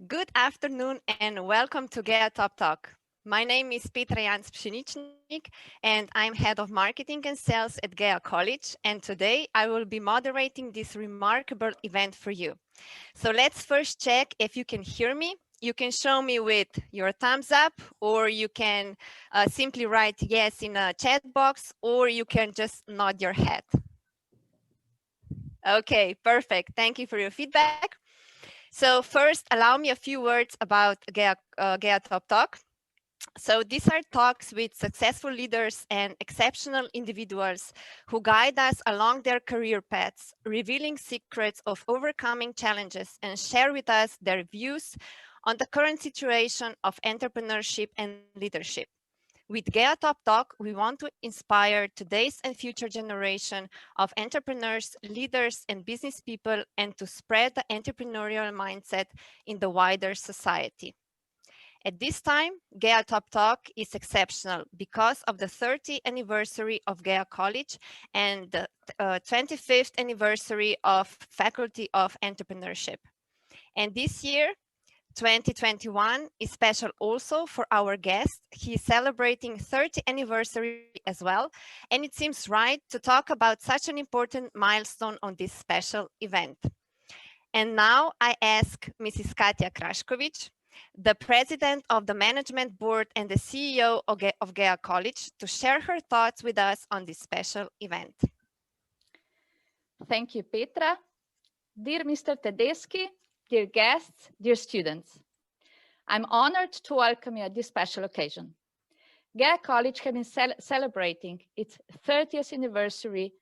Good afternoon and welcome to GEA Top Talk. My name is Petra Pšeničnik and I'm head of marketing and sales at GEA College, and today I will be moderating this remarkable event for you. So let's first check if you can hear me. You can show me with your thumbs up, or you can simply write yes in a chat box, or you can just nod your head. Okay, perfect. Thank you for your feedback. So first, allow me a few words about GEA Top Talk. So these are talks with successful leaders and exceptional individuals who guide us along their career paths, revealing secrets of overcoming challenges and share with us their views on the current situation of entrepreneurship and leadership. With GEA Top Talk, we want to inspire today's and future generation of entrepreneurs, leaders, and business people, and to spread the entrepreneurial mindset in the wider society. At this time, GEA Top Talk is exceptional because of the 30th anniversary of GEA College and the 25th anniversary of Faculty of Entrepreneurship. And this year, 2021 is special also for our guest. He is celebrating 30th anniversary as well, and it seems right to talk about such an important milestone on this special event. And now I ask Mrs. Katja Krašković, the president of the management board and the CEO of GEA College, to share her thoughts with us on this special event. Thank you, Petra. Dear Mr. Tedeschi, dear guests, dear students, I'm honored to welcome you at this special occasion. GEA College has been celebrating its 30th anniversary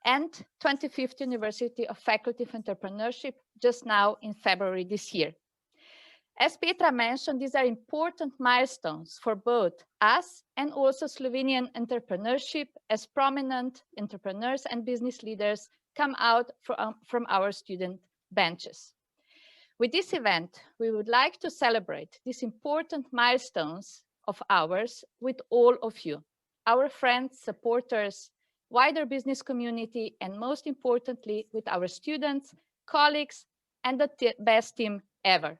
and 25th anniversary of Faculty of Entrepreneurship just now in February this year. As Petra mentioned, these are important milestones for both us and also Slovenian entrepreneurship, as prominent entrepreneurs and business leaders come out from our student benches. With this event, we would like to celebrate these important milestones of ours with all of you, our friends, supporters, wider business community, and most importantly, with our students, colleagues, and the best team ever.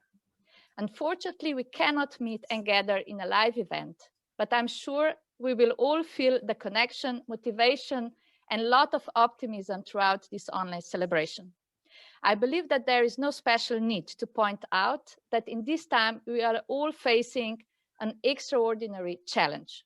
Unfortunately, we cannot meet and gather in a live event, but I'm sure we will all feel the connection, motivation, and a lot of optimism throughout this online celebration. I believe that there is no special need to point out that in this time we are all facing an extraordinary challenge.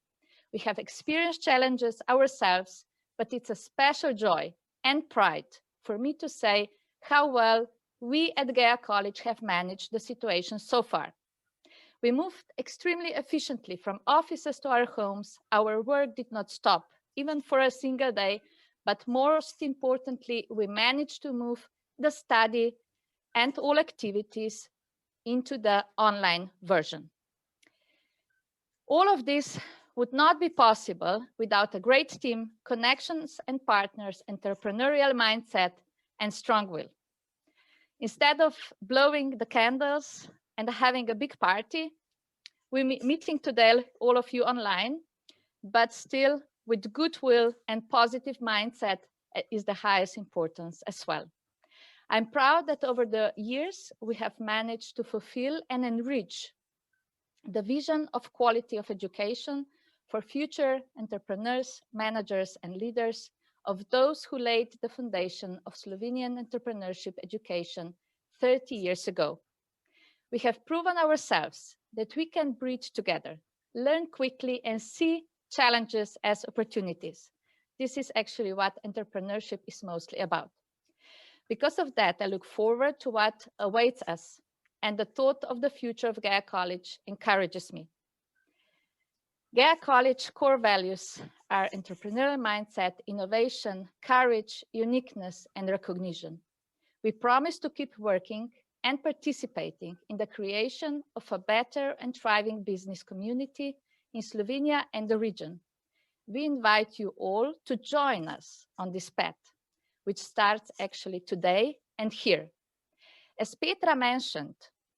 We have experienced challenges ourselves, but it's a special joy and pride for me to say how well we at GEA College have managed the situation so far. We moved extremely efficiently from offices to our homes. Our work did not stop, even for a single day, but most importantly, we managed to move the study and all activities into the online version. All of this would not be possible without a great team, connections and partners, entrepreneurial mindset, and strong will. Instead of blowing the candles and having a big party, we're meeting today, all of you online, but still with goodwill and positive mindset is the highest importance as well. I'm proud that over the years, we have managed to fulfill and enrich the vision of quality of education for future entrepreneurs, managers, and leaders of those who laid the foundation of Slovenian entrepreneurship education 30 years ago. We have proven ourselves that we can breathe together, learn quickly, and see challenges as opportunities. This is actually what entrepreneurship is mostly about. Because of that, I look forward to what awaits us, and the thought of the future of GEA College encourages me. GEA College core values are entrepreneurial mindset, innovation, courage, uniqueness, and recognition. We promise to keep working and participating in the creation of a better and thriving business community in Slovenia and the region. We invite you all to join us on this path, which starts actually today and here. As Petra mentioned,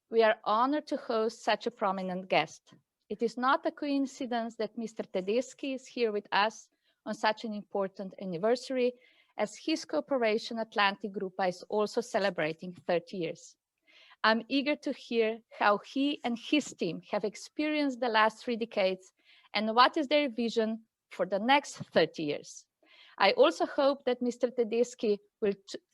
we are honored to host such a prominent guest. It is not a coincidence that Mr. Tedeschi is here with us on such an important anniversary, as his corporation Atlantic Group is also celebrating 30 years. I'm eager to hear how he and his team have experienced the last 3 decades and what is their vision for the next 30 years. I also hope that Mr. Tedeschi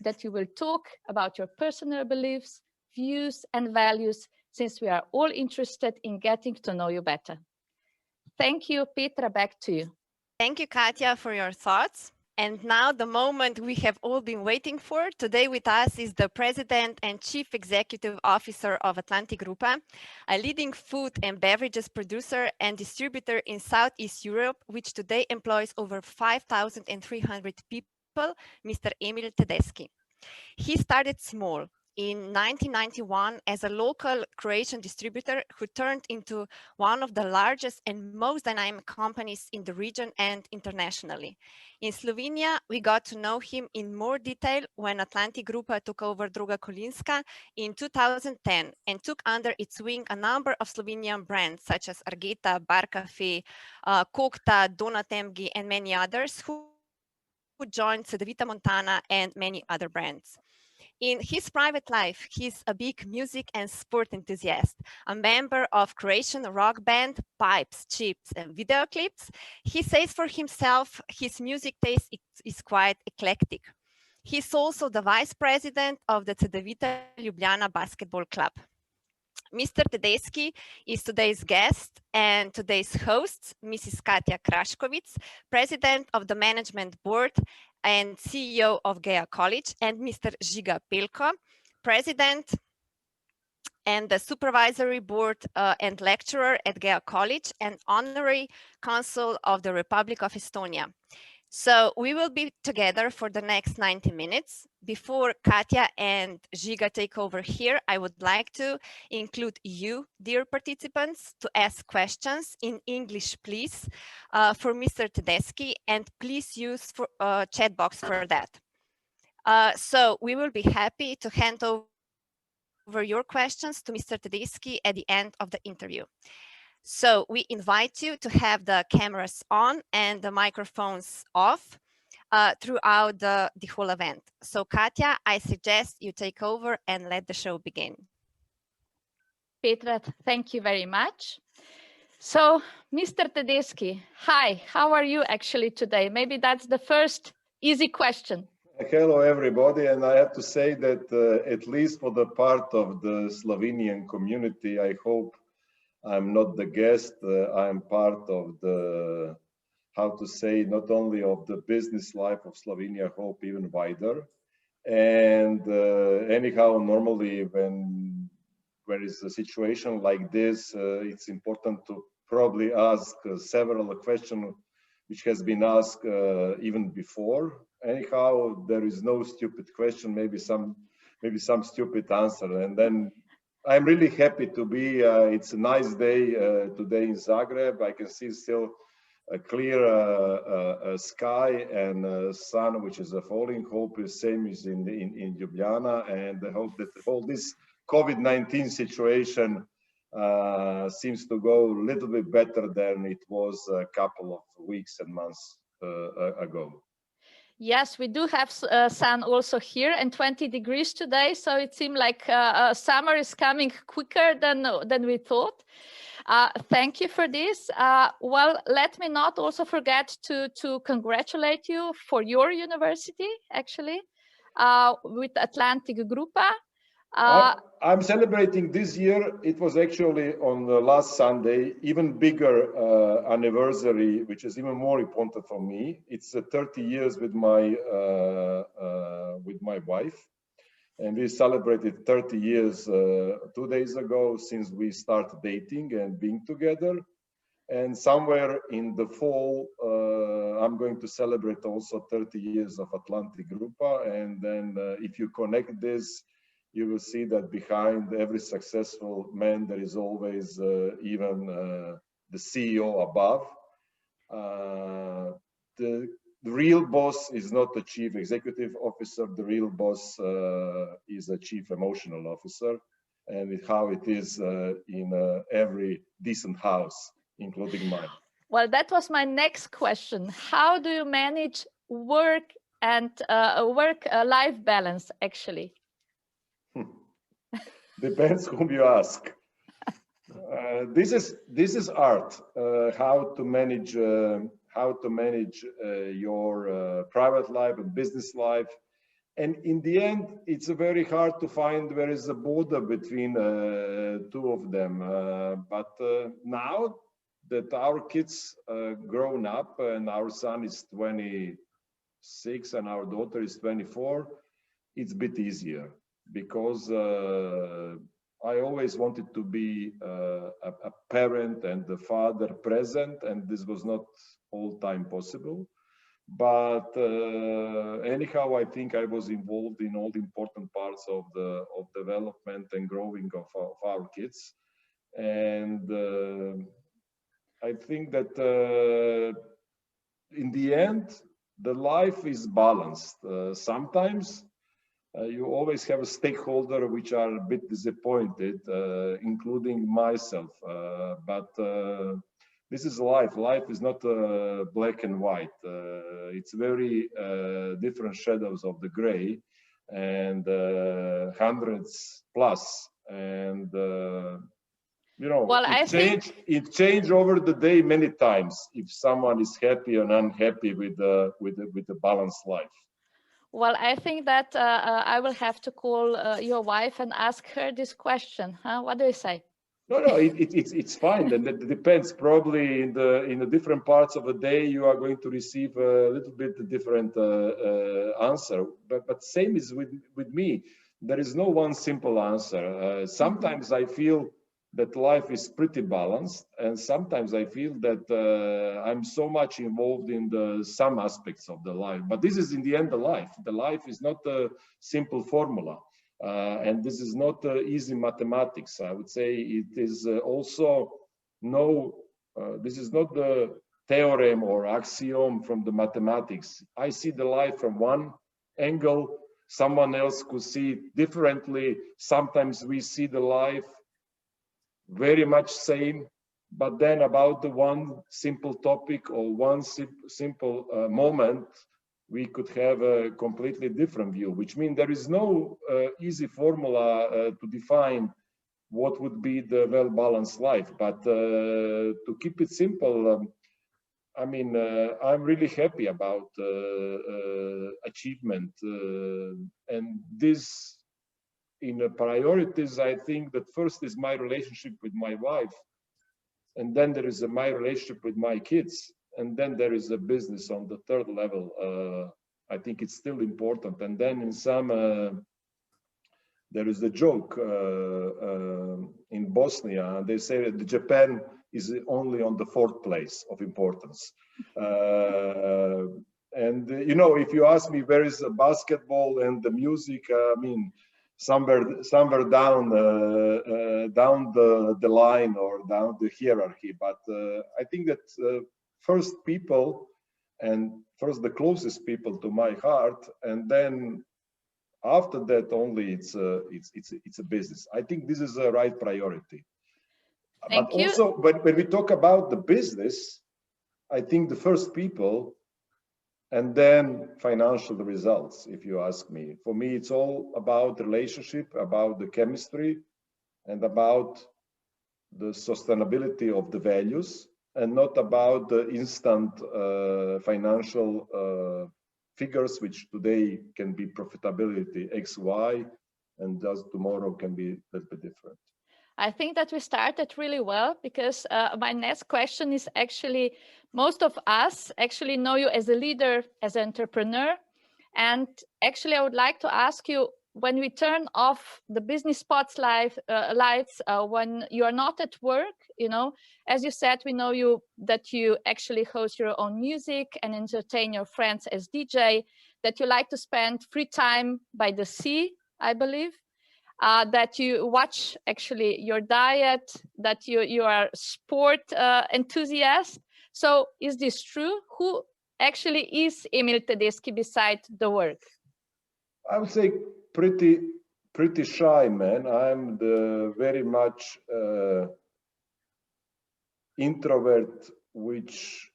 that you will talk about your personal beliefs, views, and values, since we are all interested in getting to know you better. Thank you, Petra, back to you. Thank you, Katja, for your thoughts. And now the moment we have all been waiting for. Today with us is the President and Chief Executive Officer of Atlantic Grupa, a leading food and beverages producer and distributor in Southeast Europe, which today employs over 5,300 people, Mr. Emil Tedeschi. He started small in 1991 as a local Croatian distributor who turned into one of the largest and most dynamic companies in the region and internationally. In Slovenia, we got to know him in more detail when Atlantic Grupa took over Druga Kolinska in 2010 and took under its wing a number of Slovenian brands such as Argeta, Bar Cafe, Kokta, Donatemgi, and many others who joined Cedevita Montana and many other brands. In his private life, he's a big music and sport enthusiast, a member of Croatian rock band Pipes, Chips, and video clips. He says for himself, his music taste is quite eclectic. He's also the vice president of the Cedevita Ljubljana Basketball Club. Mr. Tedeschi is today's guest, and today's host, Mrs. Katja Kraškovic, President of the Management Board and CEO of GEA College, and Mr. Žiga Pelko, President and the Supervisory Board and Lecturer at GEA College and Honorary Consul of the Republic of Estonia. So we will be together for the next 90 minutes. Before Katja and Žiga take over here, I would like to include you, dear participants, to ask questions in English, please, for Mr. Tedeschi, and please use chat box for that. So we will be happy to hand over your questions to Mr. Tedeschi at the end of the interview. So we invite you to have the cameras on and the microphones off throughout the whole event. So Katja, I suggest you take over and let the show begin. Petra, thank you very much. So, Mr. Tedeschi, hi, how are you actually today? Maybe that's the first easy question. Hello, everybody. And I have to say that at least for the part of the Slovenian community, I hope I'm not the guest. I'm part of the, how to say, not only of the business life of Slovenia, I hope even wider. And anyhow, normally when there is a situation like this, it's important to probably ask several questions which has been asked even before. Anyhow, there is no stupid question, maybe some stupid answer. And then I'm really happy to be, it's a nice day today in Zagreb. I can see still a clear sky and sun, which is falling. Hope is same as in Ljubljana, and I hope that all this COVID-19 situation seems to go a little bit better than it was a couple of weeks and months ago. Yes, we do have sun also here and 20 degrees today. So it seemed like summer is coming quicker than we thought. Thank you for this. Well, let me not also forget to congratulate you for your university, actually, with Atlantic Grupa. I'm celebrating this year. It was actually on the last Sunday, even bigger anniversary, which is even more important for me. It's 30 years with my wife, and we celebrated 30 years 2 days ago since we started dating and being together. And somewhere in the fall, I'm going to celebrate also 30 years of Atlantic Grupa. And then if you connect this, you will see that behind every successful man, there is always even the CEO above. The real boss is not the chief executive officer. The real boss is a chief emotional officer, and it's how it is in every decent house, including mine. Well, that was my next question. How do you manage work and work-life balance, actually? Depends whom you ask. This is art. How to manage your private life and business life. And in the end, it's very hard to find where is the border between two of them. But now that our kids grown up and our son is 26 and our daughter is 24, it's a bit easier because I always wanted to be a parent and the father present, and this was not all time possible. But anyhow, I think I was involved in all the important parts of development and growing of our kids, and I think that in the end, the life is balanced. Sometimes you always have a stakeholder which are a bit disappointed, including myself. But this is life. Life is not black and white. It's very different shadows of the gray, and hundreds plus. And you know, well, it changed over the day many times. If someone is happy and unhappy with the balanced life. Well, I think that I will have to call your wife and ask her this question. Huh? What do you say? No, it's fine, and that depends. Probably in the different parts of the day, you are going to receive a little bit different answer. But same is with me. There is no one simple answer. Sometimes I feel that life is pretty balanced, and sometimes I feel that I'm so much involved in some aspects of the life. But this is in the end the life. The life is not a simple formula, and this is not easy mathematics. I would say it is also this is not the theorem or axiom from the mathematics. I see the life from one angle. Someone else could see it differently. Sometimes we see the life very much same, but then about the one simple topic or one simple moment, we could have a completely different view, which means there is no easy formula to define what would be the well-balanced life. But to keep it simple, I mean, I'm really happy about achievement, and this in priorities, I think that first is my relationship with my wife, and then there is my relationship with my kids, and then there is a business on the third level. I think it's still important. And then in some, there is a joke in Bosnia. They say that Japan is only on the fourth place of importance. And you know, if you ask me where is the basketball and the music, I mean, somewhere down the line or down the hierarchy. But I think that first people, and first the closest people to my heart, and then after that only it's a business. I think this is the right priority. Thank you. Also, when we talk about the business, I think the first people, and then financial results, if you ask me. For me, it's all about relationship, about the chemistry, and about the sustainability of the values, and not about the instant financial figures, which today can be profitability X, Y, and just tomorrow can be a little bit different. I think that we started really well, because my next question is actually, most of us actually know you as a leader, as an entrepreneur. And actually, I would like to ask you, when we turn off the business lights, when you are not at work, you know, as you said, we know you that you actually host your own music and entertain your friends as DJ, that you like to spend free time by the sea, I believe. That you watch actually your diet, that you are sport enthusiast. So is this true? Who actually is Emil Tedeschi beside the work? I would say pretty shy man. I'm the very much introvert, which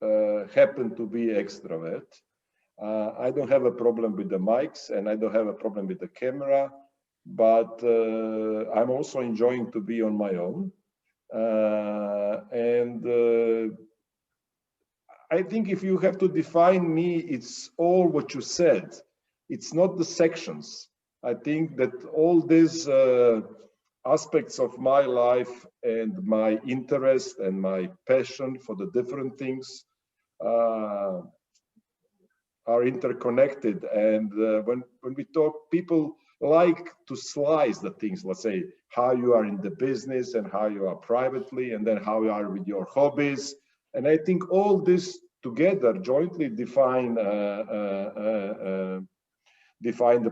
happen to be extrovert. I don't have a problem with the mics, and I don't have a problem with the camera. but I'm also enjoying to be on my own. I think if you have to define me, it's all what you said. It's not the sections. I think that all these aspects of my life and my interest and my passion for the different things are interconnected. And when we talk, people like to slice the things, let's say how you are in the business and how you are privately, and then how you are with your hobbies. And I think all this together jointly define the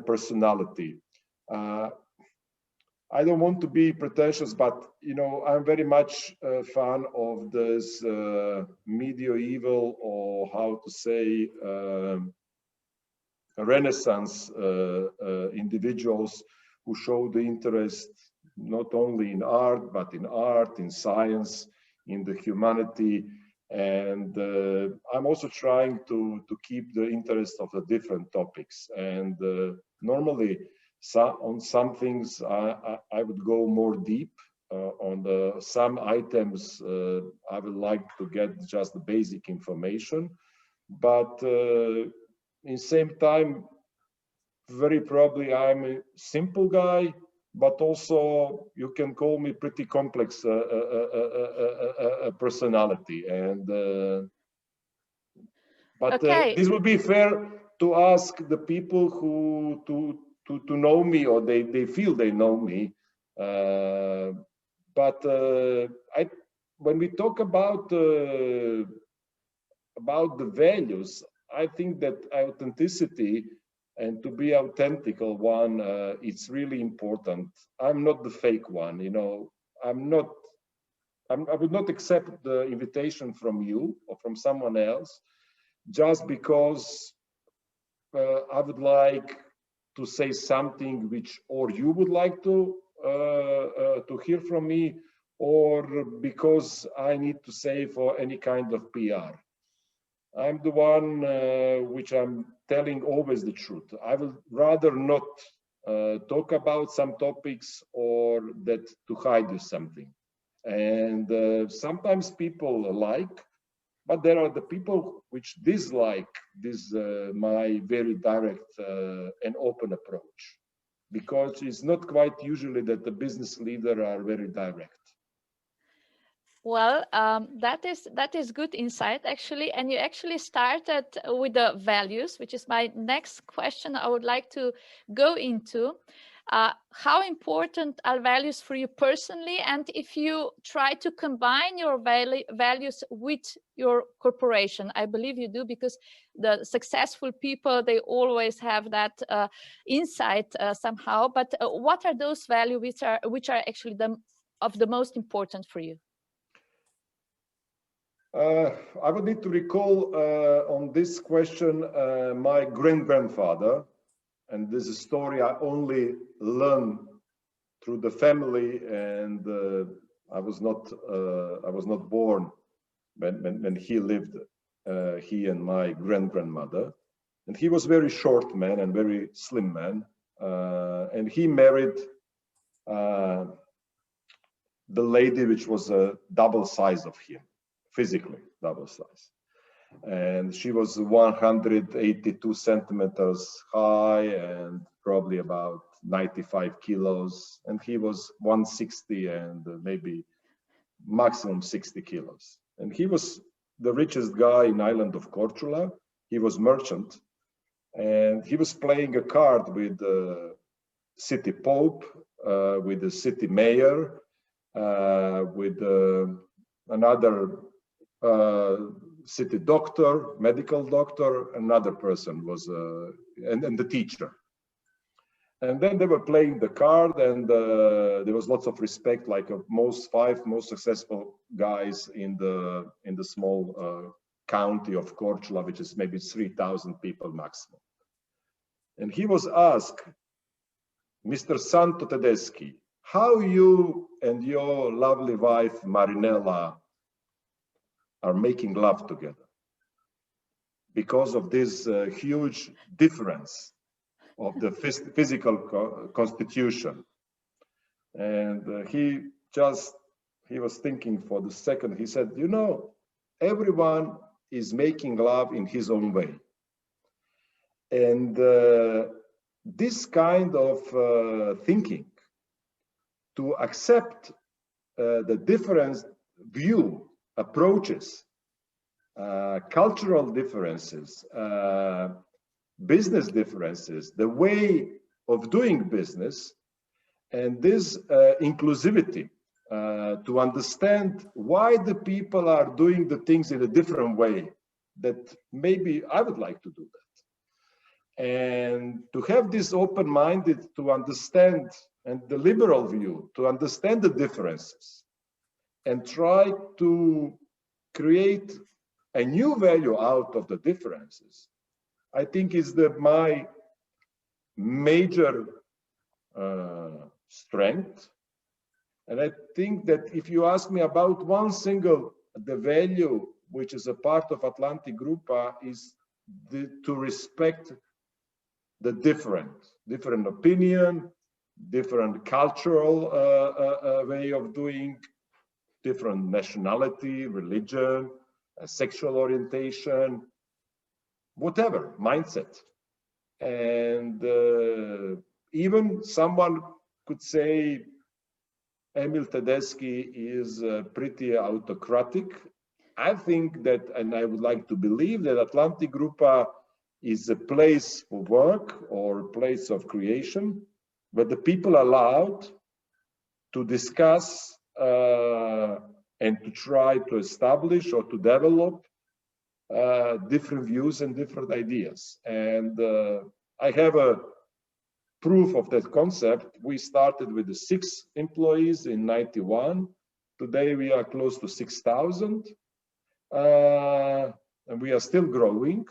personality. I don't want to be pretentious, but I'm very much a fan of this medieval, or how to say, Renaissance individuals who show the interest not only in art, but in art, in science, in the humanity. And I'm also trying to keep the interest of the different topics. And normally, on some things, I would go more deep. On some items, I would like to get just the basic information. But in same time, very probably I'm a simple guy, but also you can call me pretty complex personality. And this would be fair to ask the people who to know me, or they feel they know me. When we talk about the values, I think that authenticity and to be authentic one, it's really important. I'm not the fake one, I would not accept the invitation from you or from someone else just because I would like to say something which, or you would like to hear from me, or because I need to say for any kind of PR. I'm the one which I'm telling always the truth. I would rather not talk about some topics or that to hide you something. And sometimes people like, but there are the people which dislike this my very direct and open approach, because it's not quite usually that the business leader are very direct. Well, that is good insight, actually. And you actually started with the values, which is my next question I would like to go into. How important are values for you personally? And if you try to combine your values with your corporation, I believe you do, because the successful people, they always have that insight somehow. But what are those values which are actually of the most important for you? I would need to recall on this question my great-grandfather, and this is a story I only learned through the family, and I was not born when he lived, he and my great-grandmother, and he was very short man and very slim man, and he married the lady which was a double size of him. Physically double size, and she was 182 centimeters high and probably about 95 kilos, and he was 160 and maybe maximum 60 kilos, and he was the richest guy in island of Korčula. He was merchant, and he was playing a card with the city pope, with the city mayor, with another city doctor, medical doctor, another person was, and the teacher. And then they were playing the card, and there was lots of respect, like five most successful guys in the small county of Korčula, which is maybe 3,000 people maximum. And he was asked, Mr. Santo Tedeschi, how you and your lovely wife Marinella are making love together because of this huge difference of the physical constitution. And he was thinking for the second. He said, you know, everyone is making love in his own way. And this kind of thinking, to accept the different view, approaches, cultural differences, business differences, the way of doing business, and this inclusivity, to understand why the people are doing the things in a different way, that maybe I would like to do that. And to have this open-minded to understand, and the liberal view, to understand the differences, and try to create a new value out of the differences, I think is my major strength. And I think that if you ask me about one single, the value which is a part of Atlantic Grupa is to respect the different opinion, different cultural way of doing, different nationality, religion, sexual orientation, whatever, mindset. And even someone could say Emil Tedeschi is pretty autocratic. I think that, and I would like to believe that Atlantic Grupa is a place for work or a place of creation, where the people are allowed to discuss and to try to establish or to develop different views and different ideas. And I have a proof of that concept. We started with the 6 employees in '91. Today we are close to 6,000, and we are still growing.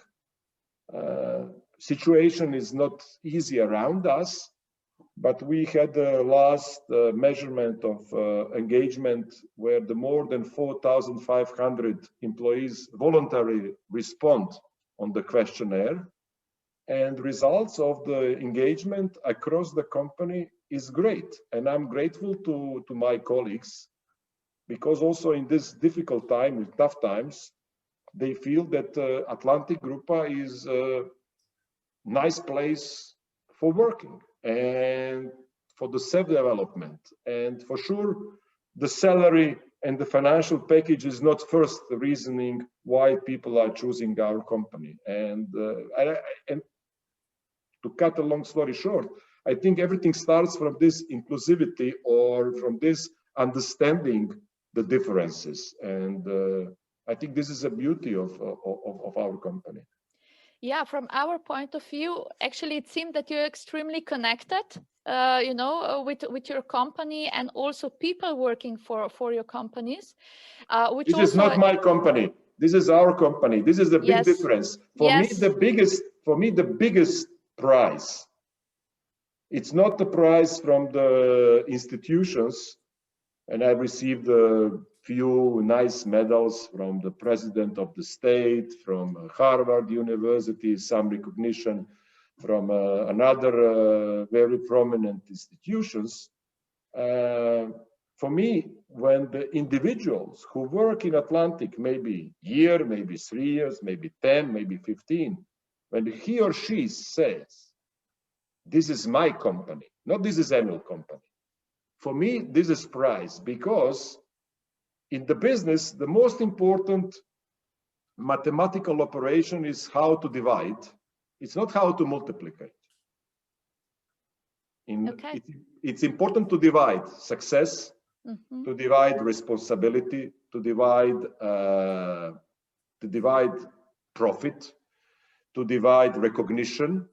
Situation is not easy around us, but we had the last measurement of engagement where the more than 4,500 employees voluntarily respond on the questionnaire. And results of the engagement across the company is great. And I'm grateful to my colleagues, because also in this difficult time, in tough times, they feel that Atlantic Grupa is a nice place for working and for the self-development. And for sure, the salary and the financial package is not first the reasoning why people are choosing our company. And to cut a long story short, I think everything starts from this inclusivity, or from this understanding the differences. And I think this is a beauty of our company. Yeah, from our point of view, actually, it seemed that you're extremely connected, you know, with your company, and also people working for your companies. Which this is not my company. This is our company. This is the big difference. For me, the biggest prize. It's not the prize from the institutions, and I received a few nice medals from the president of the state, from Harvard University, some recognition from another very prominent institutions. For me, when the individuals who work in Atlantic, maybe a year, maybe 3 years, maybe 10, maybe 15, when he or she says, this is my company, not this is Emil company. For me, this is prize, because in the business, the most important mathematical operation is how to divide. It's not how to multiply. It's important to divide success, to divide responsibility, to divide profit, to divide recognition,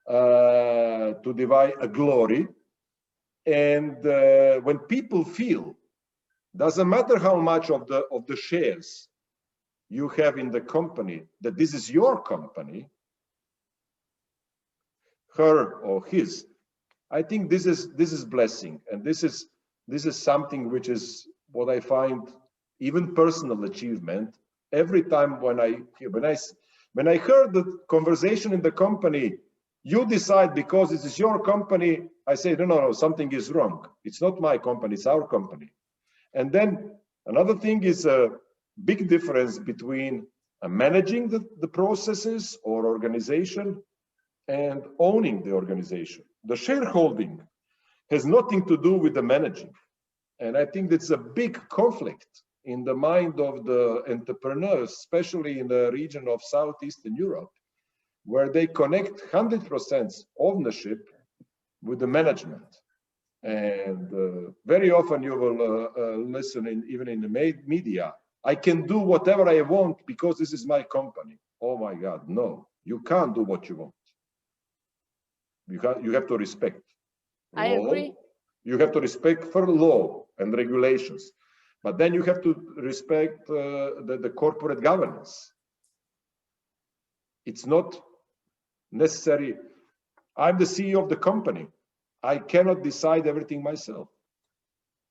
to divide a glory. And when people feel, doesn't matter how much of the shares you have in the company, that this is your company, her or his, I think this is blessing, and this is something which is what I find even personal achievement. Every time when I heard the conversation in the company, You decide because this is your company. I say, no, something is wrong. It's not my company, it's our company. And then another thing is a big difference between managing the processes or organization and owning the organization. The shareholding has nothing to do with the managing. And I think that's a big conflict in the mind of the entrepreneurs, especially in the region of Southeastern Europe, where they connect 100% ownership with the management. And very often you will listen even in the media, I can do whatever I want because this is my company. Oh my God, no, you can't do what you want. You have to respect law. I agree. You have to respect for law and regulations, but then you have to respect the corporate governance. It's not necessary. I'm the CEO of the company. I cannot decide everything myself.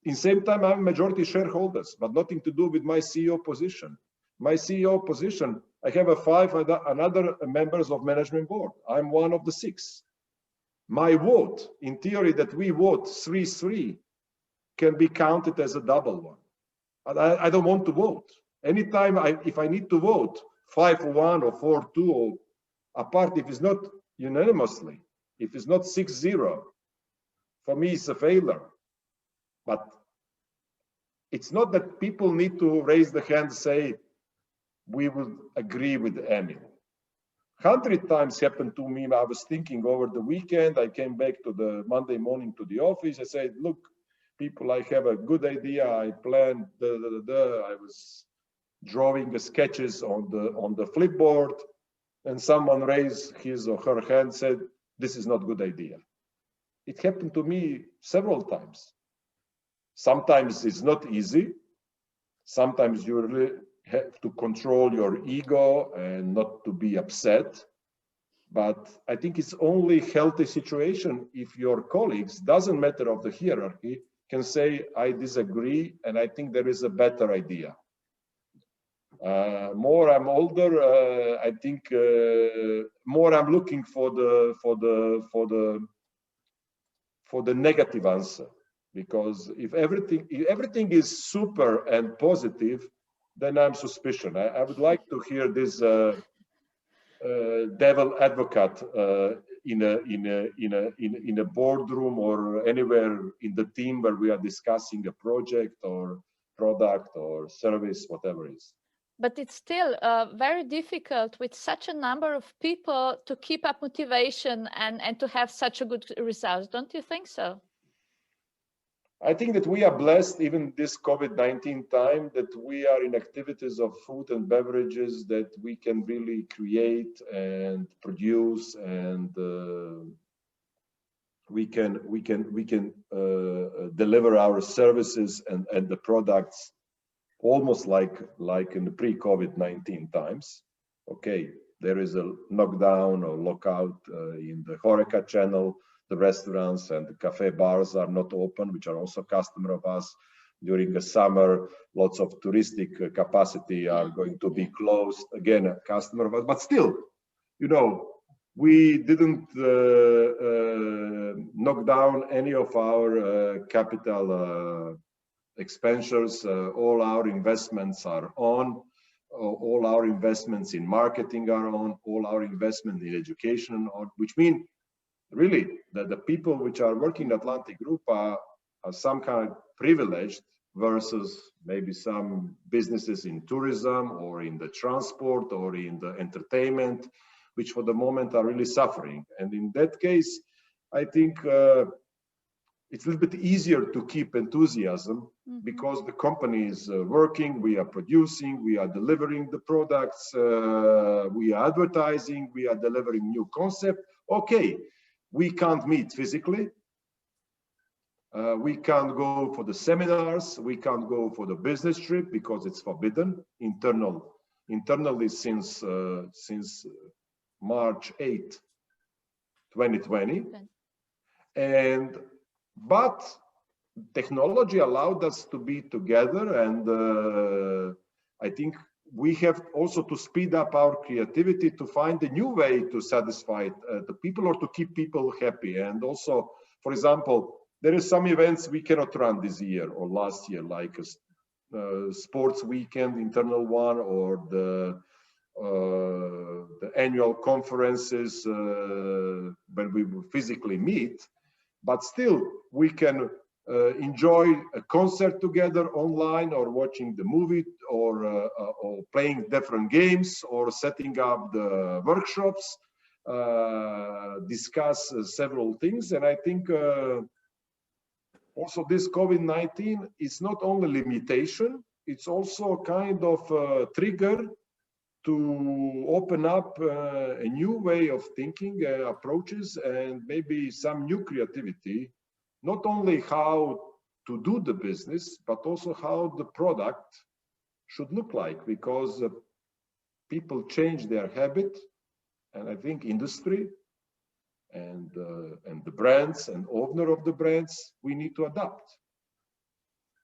In same time, I'm majority shareholders, but nothing to do with my CEO position. My CEO position, I have 5 other members of management board. I'm one of the 6. My vote, in theory, that we vote 3-3, can be counted as a double one. I don't want to vote. Anytime if I need to vote 5-1 or 4-2 or apart, if it's not unanimously, if it's not 6-0, for me it's a failure. But it's not that people need to raise the hand and say, we will agree with Emil. 100 times happened to me. I was thinking over the weekend, I came back to the Monday morning to the office. I said, look, people, I have a good idea. I planned, I was drawing the sketches on the flipboard, and someone raised his or her hand and said, this is not a good idea. It happened to me several times. Sometimes it's not easy. Sometimes you really have to control your ego and not to be upset. But I think it's only healthy situation if your colleagues, doesn't matter of the hierarchy, can say, I disagree, and I think there is a better idea. More I'm older, I think more I'm looking for the negative answer, because if everything is super and positive, then I'm suspicious. I would like to hear this devil advocate in a boardroom or anywhere in the team where we are discussing a project or product or service, whatever it is. But it's still very difficult with such a number of people to keep up motivation and to have such a good result. Don't you think so? I think that we are blessed, even this COVID-19 time, that we are in activities of food and beverages that we can really create and produce, and we can deliver our services and the products almost like in the pre-COVID-19 times. Okay, there is a knockdown or lockout in the HoReCa channel. The restaurants and the cafe bars are not open, which are also customer of us. During the summer, lots of touristic capacity are going to be closed. Again, a customer of us, but still, you know, we didn't knock down any of our capital expenditures. All our investments are on. All our investments in marketing are on. All our investment in education are, which mean really that the people which are working in Atlantic Group are some kind of privileged versus maybe some businesses in tourism or in the transport or in the entertainment, which for the moment are really suffering. And in that case, I think it's a little bit easier to keep enthusiasm because the company is working, we are producing, we are delivering the products, we are advertising, we are delivering new concept. Okay, we can't meet physically. We can't go for the seminars. We can't go for the business trip because it's forbidden internally since March 8, 2020. But technology allowed us to be together, and I think we have also to speed up our creativity to find a new way to satisfy the people or to keep people happy. And also, for example, there are some events we cannot run this year or last year, like a sports weekend, internal one, or the annual conferences when we will physically meet. But still, we can enjoy a concert together online, or watching the movie, or playing different games, or setting up the workshops, discuss several things. And I think also this COVID-19 is not only limitation, it's also kind of a trigger to open up a new way of thinking, approaches, and maybe some new creativity, not only how to do the business, but also how the product should look like, because people change their habit. And I think industry and the brands and owner of the brands, we need to adapt.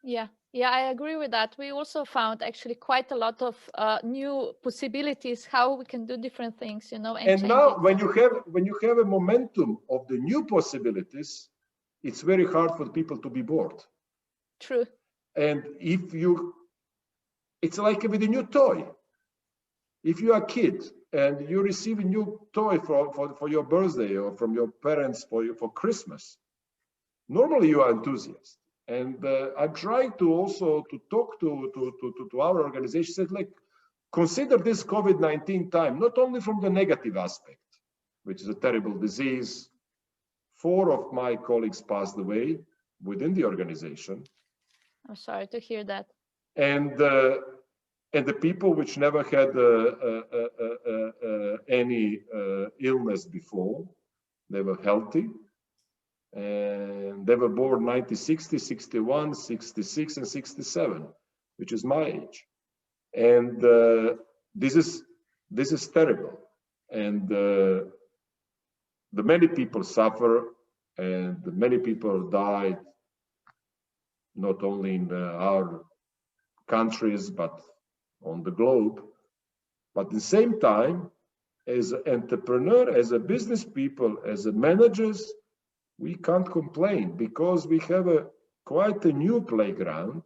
Yeah, I agree with that. We also found actually quite a lot of new possibilities how we can do different things, you know. And now, when you have a momentum of the new possibilities, it's very hard for people to be bored. True. And it's like with a new toy. If you are a kid and you receive a new toy for your birthday, or from your parents for Christmas, normally you are enthusiastic. And I'm trying to also to talk to our organization, said, like, consider this COVID-19 time, not only from the negative aspect, which is a terrible disease. 4 of my colleagues passed away within the organization. I'm sorry to hear that. And the people which never had any illness before, they were healthy. And they were born 1960, 61, 66, and 67, which is my age. And this is terrible. And the many people suffer, and the many people died, not only in our countries, but on the globe. But at the same time, as an entrepreneur, as a business people, as a managers, we can't complain, because we have quite a new playground,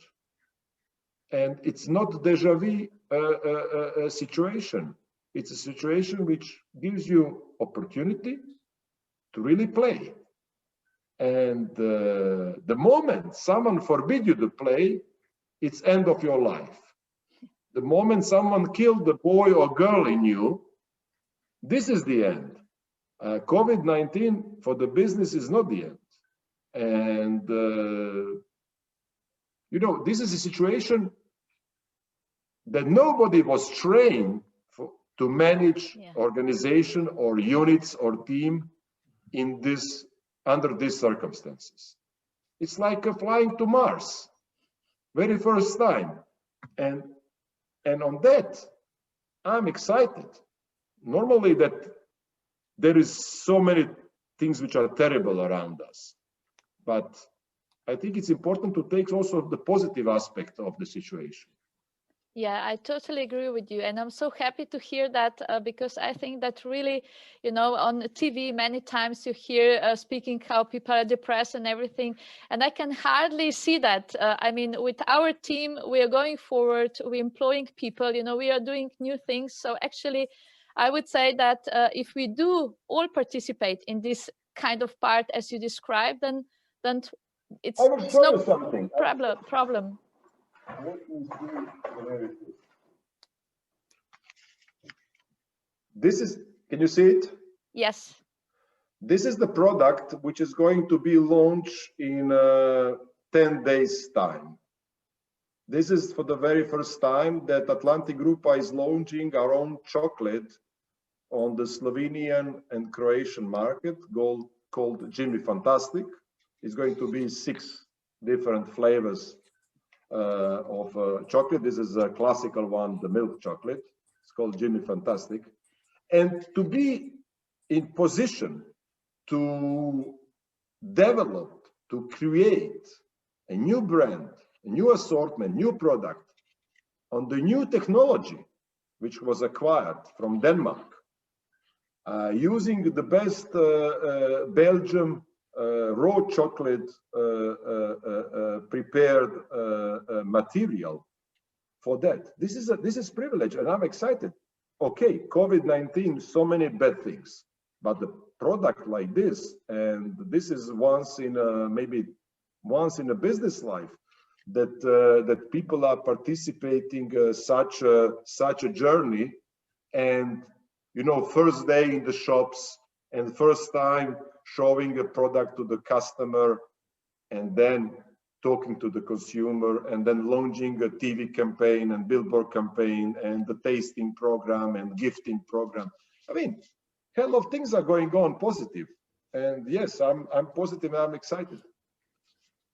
and it's not deja vu situation. It's a situation which gives you opportunity to really play. And the moment someone forbids you to play, it's end of your life. The moment someone killed the boy or girl in you, this is the end. COVID-19 for the business is not the end. And, you know, this is a situation that nobody was trained to manage organization or units or team in under these circumstances. It's like flying to Mars, very first time. And on that, I'm excited. Normally that there is so many things which are terrible around us, but I think it's important to take also the positive aspect of the situation. Yeah, I totally agree with you. And I'm so happy to hear that, because I think that really, you know, on TV, many times you hear speaking how people are depressed and everything. And I can hardly see that. I mean, with our team, we are going forward, we're employing people, you know, we are doing new things. So actually, I would say that if we do all participate in this kind of part as you described, then it's no something. problem. Let me see where it is. This is, can you see it? Yes. This is the product which is going to be launched in 10 days time. This is for the very first time that Atlantic Grupa is launching our own chocolate on the Slovenian and Croatian market called Jimmy Fantastic. It's going to be 6 different flavors of chocolate. This is a classical one, the milk chocolate. It's called Jimmy Fantastic. And to be in position to develop, to create a new brand, a new assortment, new product on the new technology, which was acquired from Denmark, using the best Belgium raw chocolate prepared material for that. This is privilege, and I'm excited. Okay, COVID-19, so many bad things, but the product like this, and this is once in a, maybe once in a business life, that that people are participating such a journey, and you know, first day in the shops and first time showing a product to the customer, and then talking to the consumer, and then launching a TV campaign and billboard campaign and the tasting program and gifting program. I mean, hell of things are going on positive. And yes, I'm positive and I'm excited.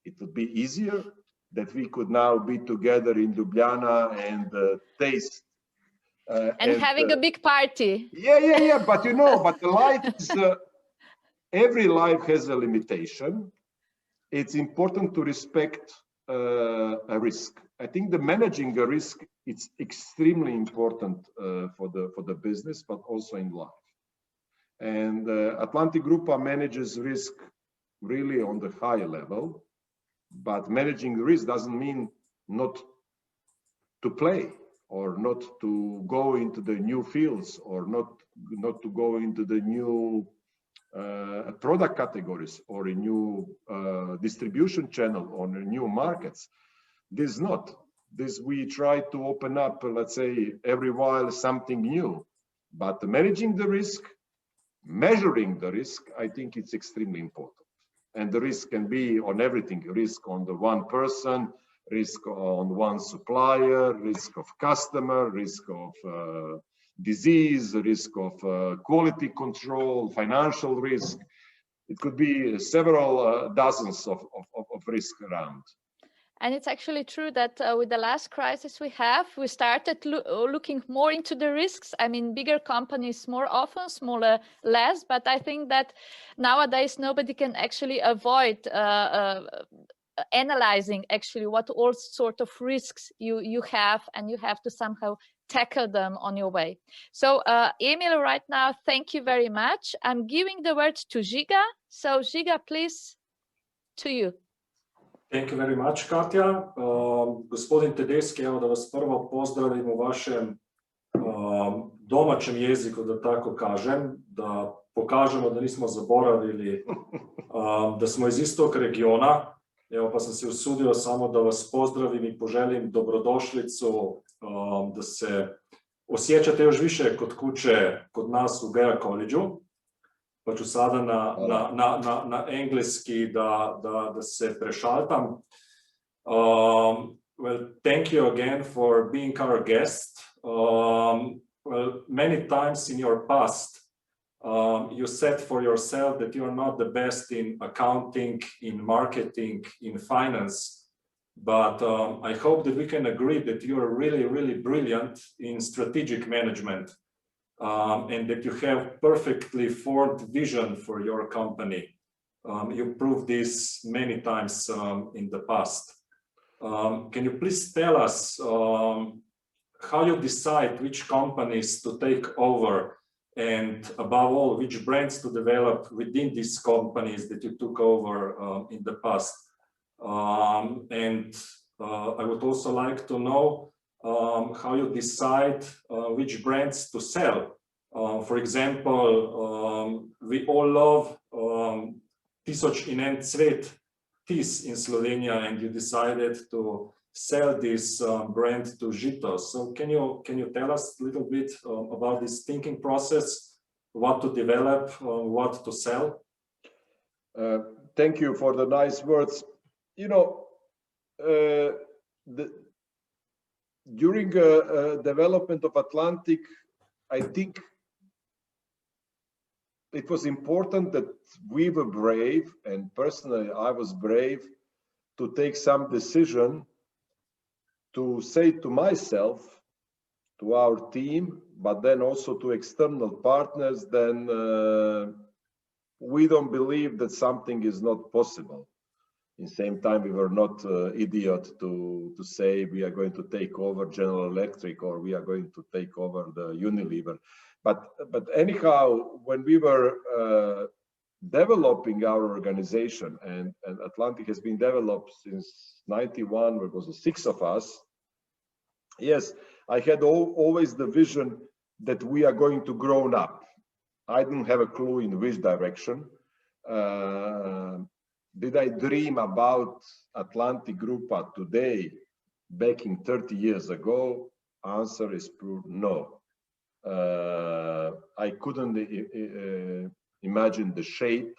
It would be easier that we could now be together in Ljubljana and taste. And having a big party. Yeah. But you know, but the life is, every life has a limitation. It's important to respect a risk. I think the managing a risk, it's extremely important for the business, but also in life. And Atlantic Grupa manages risk really on the high level, but managing risk doesn't mean not to play or not to go into the new fields or not to go into the new product categories or a new distribution channel or new markets. This not. This we try to open up, let's say, every while something new. But managing the risk, measuring the risk, I think it's extremely important. And the risk can be on everything. Risk on the one person, risk on one supplier, risk of customer, risk of disease, risk of quality control, financial risk. It could be several dozens of risk around. And it's actually true that with the last crisis we started looking more into the risks. I mean, bigger companies more often, smaller less. But I think that nowadays nobody can actually avoid analyzing actually what all sort of risks you have, and you have to somehow tackle them on your way. So Emil, right now, thank you very much. I'm giving the word to Žiga. So Žiga, please, to you. Thank you very much, Katja. Gospodin Tedeschi, evo da vas prvo pozdravim u vašem domaćem jeziku, da tako kažem, da pokažemo da nismo zaboravili da smo iz istog regiona. Evo, pa sam se usudio samo da vas pozdravim i poželim dobrodošlicu, da se osjećate još više kod kuće kod nas u GEA College-u. Pa ću sada na engleski da se prešaltam. Well, thank you again for being our guest. Well, many times in your past, you said for yourself that you are not the best in accounting, in marketing, in finance, but I hope that we can agree that you are really, really brilliant in strategic management. And that you have perfectly formed vision for your company. You proved this many times in the past. Can you please tell us how you decide which companies to take over, and above all, which brands to develop within these companies that you took over in the past? And I would also like to know how you decide which brands to sell. For example, we all love Tisoč in en cvet tis in Slovenia, and you decided to sell this brand to Žito. So can you tell us a little bit about this thinking process, what to develop, what to sell? Thank you for the nice words. You know, during development of Atlantic, I think it was important that we were brave, and personally I was brave, to take some decision to say to myself, to our team, but then also to external partners, then we don't believe that something is not possible. In the same time, we were not idiot to say we are going to take over General Electric or we are going to take over the Unilever. But anyhow, when we were developing our organization, and Atlantic has been developed since 91, where it was 6 of us. Yes, I had always the vision that we are going to grow up. I didn't have a clue in which direction. Did I dream about Atlantic Group today, back in 30 years ago? Answer is pure no. I couldn't imagine the shape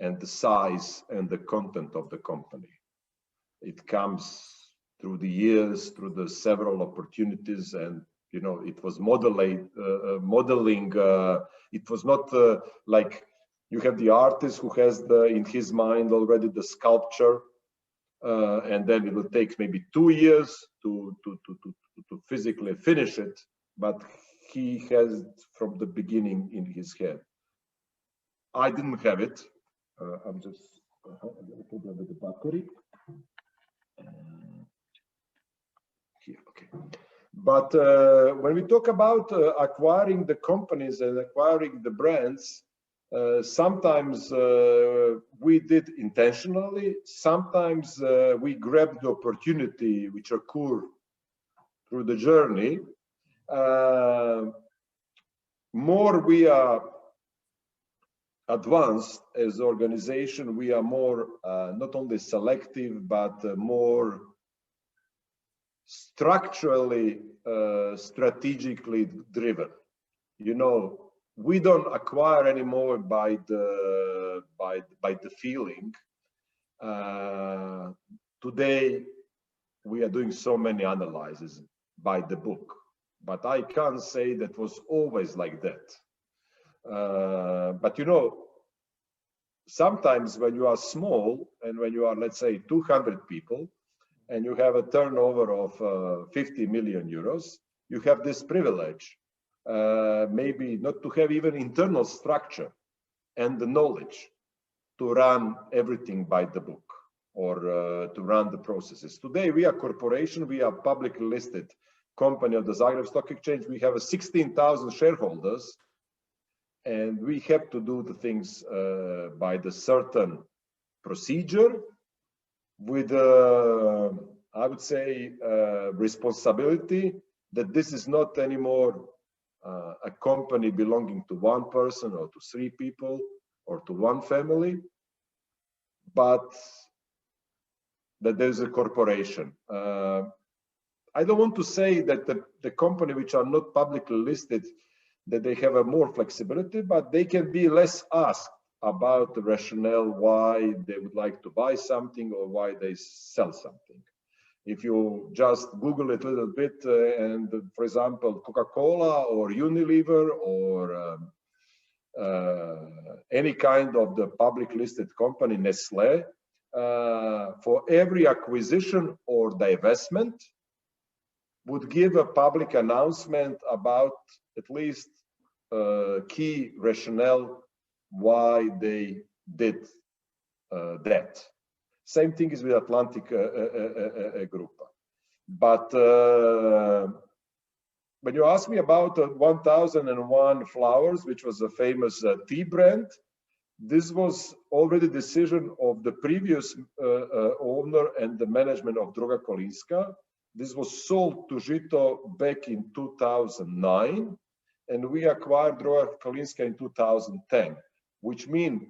and the size and the content of the company. It comes through the years, through the several opportunities, and you know, it was modeling. It was not like you have the artist who has in his mind already the sculpture, and then it will take maybe 2 years to physically finish it, but he has it from the beginning in his head. I didn't have it. I'm just put with the battery. Here, okay. But when we talk about acquiring the companies and acquiring the brands, sometimes we did intentionally. Sometimes we grabbed the opportunity which occurred through the journey. More we are advanced as an organization, we are more not only selective, but more structurally, strategically driven. You know, we don't acquire anymore by the feeling. Today, we are doing so many analyses by the book, but I can't say that was always like that. But you know, sometimes when you are small and when you are, let's say, 200 people and you have a turnover of 50 million euros, you have this privilege, maybe not to have even internal structure and the knowledge to run everything by the book or to run the processes. Today, we are a corporation, we are publicly listed company of the Zagreb Stock Exchange. We have 16,000 shareholders, and we have to do the things by the certain procedure with, I would say, responsibility that this is not anymore a company belonging to one person or to 3 people or to one family, but that there's a corporation. I don't want to say that the company which are not publicly listed, that they have a more flexibility, but they can be less asked about the rationale why they would like to buy something or why they sell something. If you just Google it a little bit and, for example, Coca-Cola or Unilever or any kind of the public listed company, Nestle, for every acquisition or divestment, would give a public announcement about at least key rationale why they did that. Same thing is with Atlantic Group. But when you ask me about 1001 Flowers, which was a famous tea brand, this was already decision of the previous owner and the management of Druga Kolinska. This was sold to Žito back in 2009, and we acquired Druga Kolinska in 2010, which means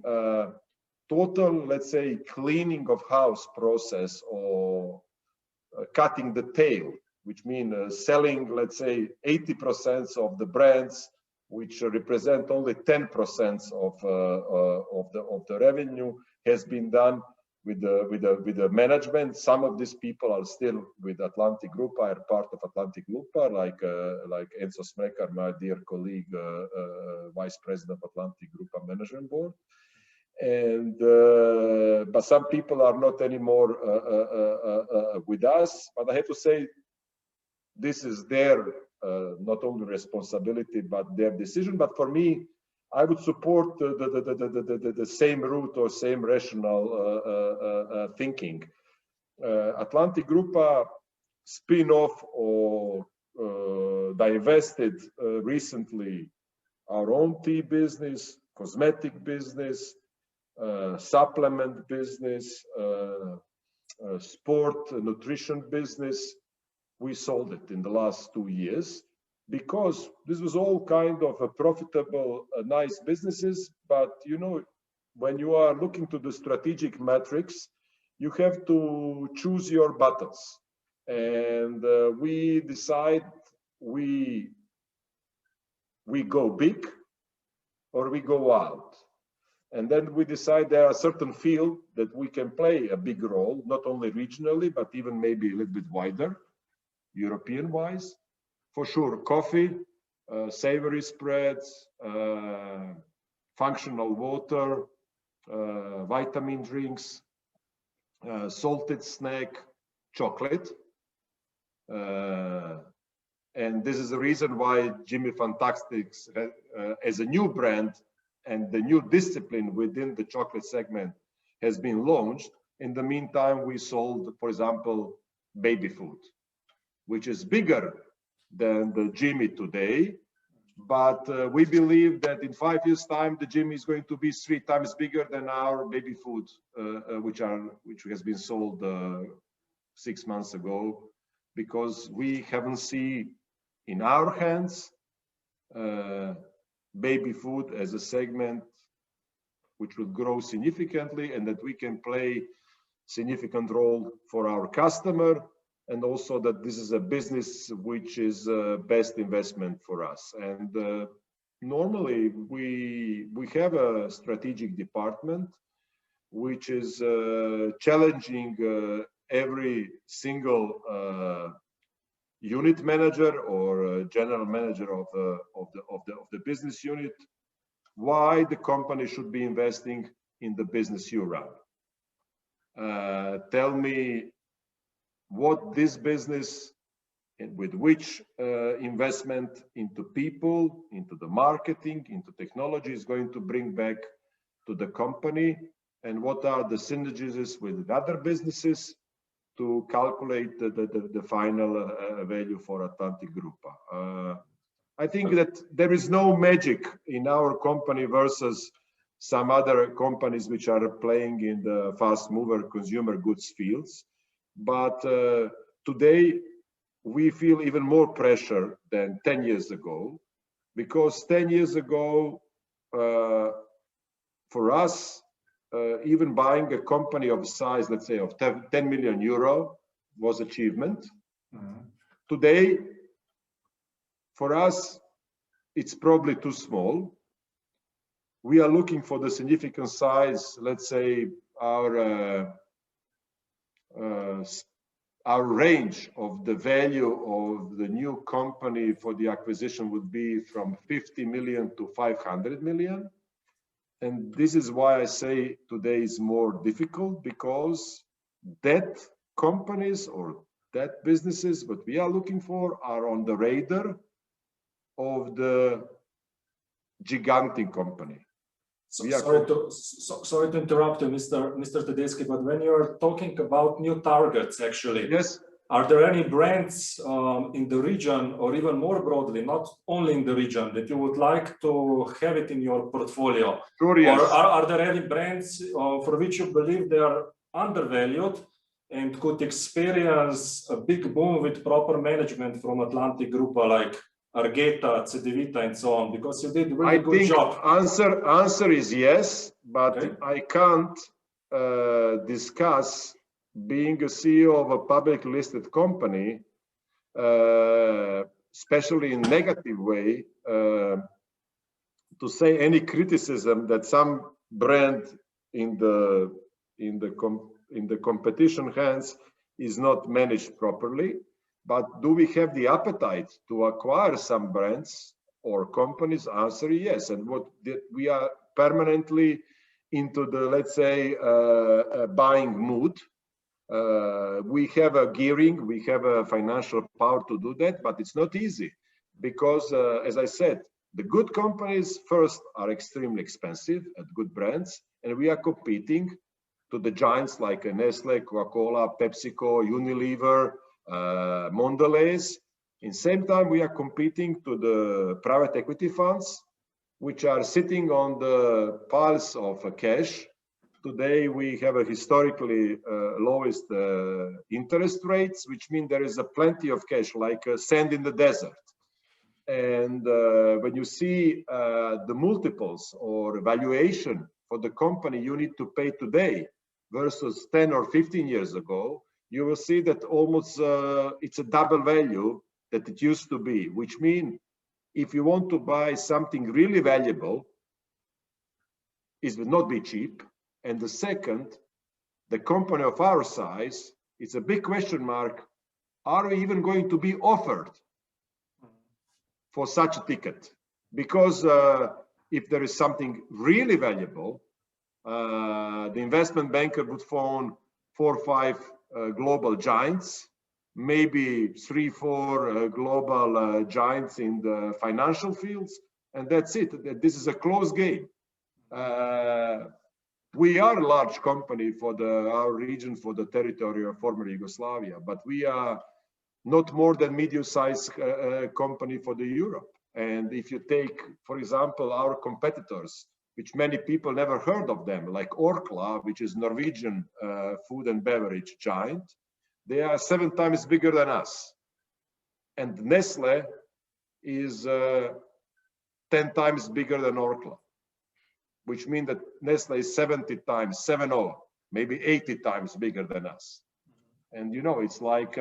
total, let's say, cleaning of house process or cutting the tail, which means selling, let's say, 80% of the brands, which represent only 10% of the revenue, has been done with the management. Some of these people are still with Atlantic Group, are part of Atlantic Group, like Enzo Smrekar, my dear colleague, Vice President of Atlantic Group Management Board. And but some people are not anymore with us. But I have to say, this is their not only responsibility but their decision. But for me, I would support the same route or same rational thinking. Atlantic Grupa spin-off or divested recently our own tea business, cosmetic business, supplement business, sport nutrition business. We sold it in the last 2 years because this was all kind of a profitable, nice businesses. But you know, when you are looking to the strategic metrics, you have to choose your battles. And we decide we go big or we go out. And then we decide there are certain fields that we can play a big role, not only regionally, but even maybe a little bit wider, European-wise. For sure, coffee, savory spreads, functional water, vitamin drinks, salted snack, chocolate. And this is the reason why Jimmy Fantastics as a new brand and the new discipline within the chocolate segment has been launched. In the meantime, we sold, for example, baby food, which is bigger than the Jimmy today. But we believe that in 5 years' time, the Jimmy is going to be 3 times bigger than our baby food, which has been sold 6 months ago, because we haven't seen in our hands baby food as a segment which will grow significantly and that we can play significant role for our customer, and also that this is a business which is best investment for us. And normally we have a strategic department which is challenging every single unit manager or general manager of the business unit why the company should be investing in the business you run. Tell me what this business and with which investment into people, into the marketing, into technology is going to bring back to the company, and what are the synergies with other businesses to calculate the final value for Atlantic Grupa. I think that there is no magic in our company versus some other companies which are playing in the fast mover consumer goods fields. But today we feel even more pressure than 10 years ago, because 10 years ago, for us, even buying a company of size, let's say of 10 million euro was achievement. Mm-hmm. Today, for us, it's probably too small. We are looking for the significant size. Let's say our range of the value of the new company for the acquisition would be from 50 million to 500 million. And this is why I say today is more difficult, because that companies or that businesses, what we are looking for, are on the radar of the gigantic company. Sorry to interrupt you, Mr. Tedeschi, but when you're talking about new targets, actually, yes, are there any brands in the region, or even more broadly, not only in the region, that you would like to have it in your portfolio? Sure, yes. Or are there any brands for which you believe they are undervalued and could experience a big boom with proper management from Atlantic Grupa, like Argeta, Cedevita, and so on? Because you did a really good job. Answer is yes, but okay. I can't discuss being a CEO of a publicly listed company, especially in negative way, to say any criticism that some brand in the competition hands is not managed properly. But do we have the appetite to acquire some brands or companies? Answer yes. And we are permanently into the, let's say, buying mood. We have a gearing, we have a financial power to do that, but it's not easy because, as I said, The good companies first are extremely expensive at good brands, and we are competing to the giants like Nestle, Coca-Cola, PepsiCo, Unilever, Mondelez. In same time, we are competing to the private equity funds, which are sitting on the piles of cash. Today, we have a historically lowest interest rates, which means there is a plenty of cash, like sand in the desert. And when you see the multiples or valuation for the company you need to pay today versus 10 or 15 years ago, you will see that almost it's a double value that it used to be, which means if you want to buy something really valuable, it will not be cheap. And the second, the company of our size, it's a big question mark. Are we even going to be offered for such a ticket? Because if there is something really valuable, the investment banker would phone 4 or 5 global giants, maybe 3 or 4 global giants in the financial fields, and that's it. This is a close game. We are a large company for our region, for the territory of former Yugoslavia, but we are not more than medium-sized company for the Europe. And if you take, for example, our competitors, which many people never heard of them, like Orkla, which is Norwegian food and beverage giant, they are 7 times bigger than us. And Nestle is 10 times bigger than Orkla, which means that Nestle is 70 times, 70, maybe 80 times bigger than us. And you know, it's like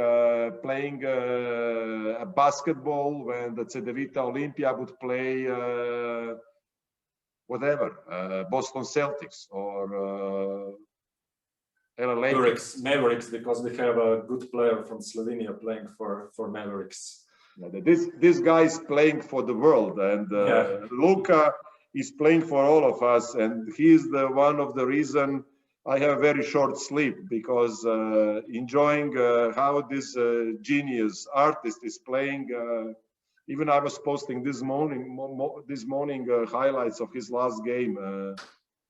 playing a basketball when the Cedevita Olympia would play whatever, Boston Celtics or LA Mavericks, because we have a good player from Slovenia playing for Mavericks. This guy is playing for the world, and Luka is playing for all of us, and he is the one of the reason I have very short sleep, because enjoying how this genius artist is playing. Even I was posting this morning highlights of his last game.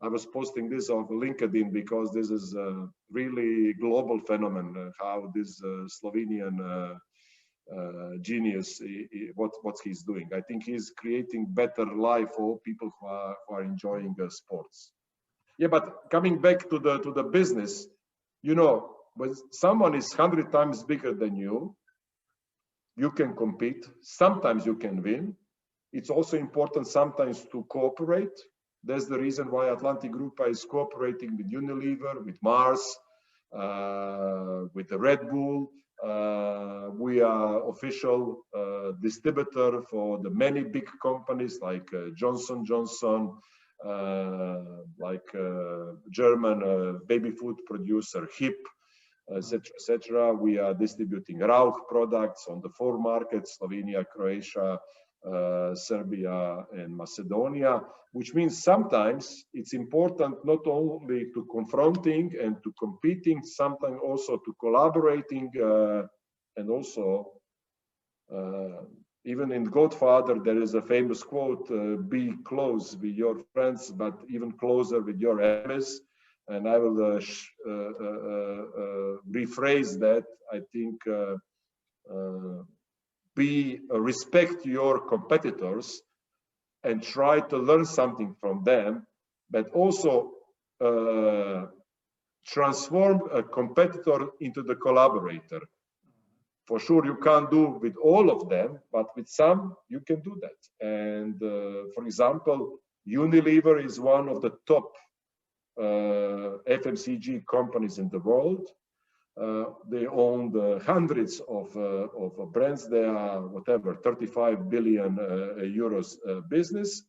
I was posting this on LinkedIn because this is a really global phenomenon. How this Slovenian genius, what he's doing. I think he's creating better life for people who are enjoying sports. Yeah, but coming back to the business, you know, when someone is 100 times bigger than you, you can compete. Sometimes you can win. It's also important sometimes to cooperate. That's the reason why Atlantic Group is cooperating with Unilever, with Mars, with the Red Bull. We are official distributor for the many big companies like Johnson & Johnson, like German baby food producer HIP, etc., etc. We are distributing Rauch products on the 4 markets: Slovenia, Croatia, Serbia, and Macedonia. Which means sometimes it's important not only to confronting and to competing, sometimes also to collaborating, and also even in Godfather, there is a famous quote, be close with your friends, but even closer with your enemies. And I will rephrase that. I think respect your competitors and try to learn something from them, but also transform a competitor into the collaborator. For sure, you can't do with all of them, but with some, you can do that. And for example, Unilever is one of the top FMCG companies in the world. They own hundreds of brands. They are whatever 35 billion euros business.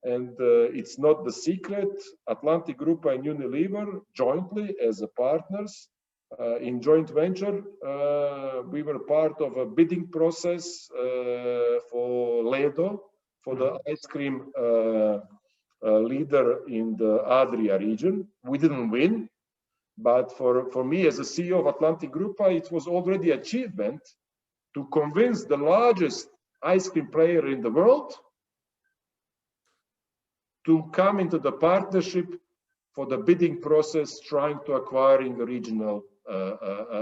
And it's not the secret. Atlantic Group and Unilever jointly as partners in joint venture, we were part of a bidding process for Ledo, for the ice cream leader in the Adria region. We didn't win, but for me as a CEO of Atlantic Group, it was already an achievement to convince the largest ice cream player in the world to come into the partnership for the bidding process, trying to acquiring a regional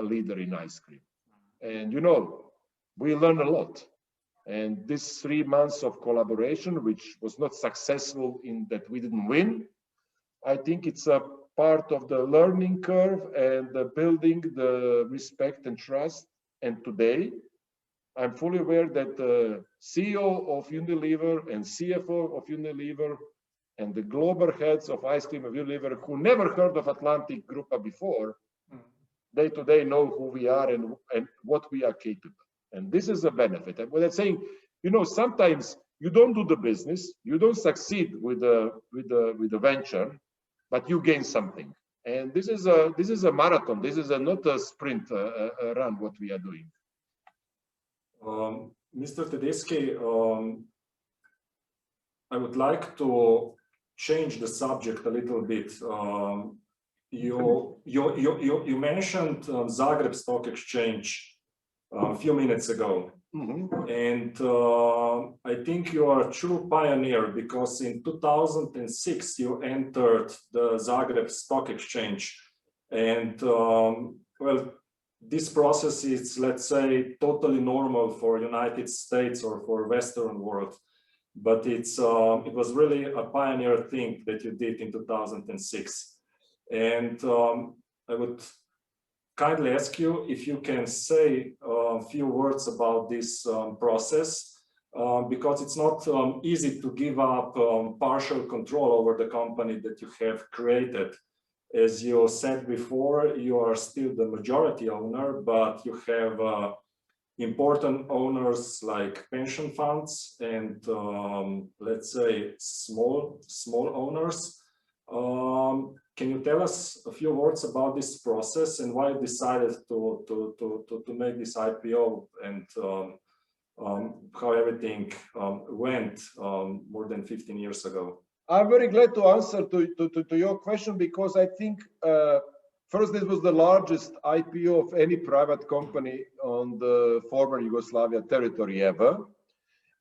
leader in ice cream. And you know, we learn a lot. And this 3 months of collaboration, which was not successful in that we didn't win, I think it's a part of the learning curve and the building the respect and trust. And today, I'm fully aware that the CEO of Unilever and CFO of Unilever and the global heads of ice cream of Unilever, who never heard of Atlantic Grupa before, they today know who we are and what we are capable. And this is a benefit. And what I'm saying, you know, sometimes you don't do the business, you don't succeed with the venture, but you gain something. And this is a marathon. This is not a sprint run. What we are doing. Mr. Tedeschi, I would like to change the subject a little bit. You mentioned Zagreb Stock Exchange a few minutes ago. And I think you are a true pioneer, because in 2006 you entered the Zagreb Stock Exchange. And well, this process is, let's say, totally normal for United States or for Western world. But it was really a pioneer thing that you did in 2006. And I would kindly ask you if you can say a few words about this process, because it's not easy to give up partial control over the company that you have created. As you said before, you are still the majority owner, but you have important owners like pension funds and let's say small owners. Can you tell us a few words about this process and why you decided to make this IPO, and how everything went more than 15 years ago? I'm very glad to answer to your question, because I think first, this was the largest IPO of any private company on the former Yugoslavia territory ever.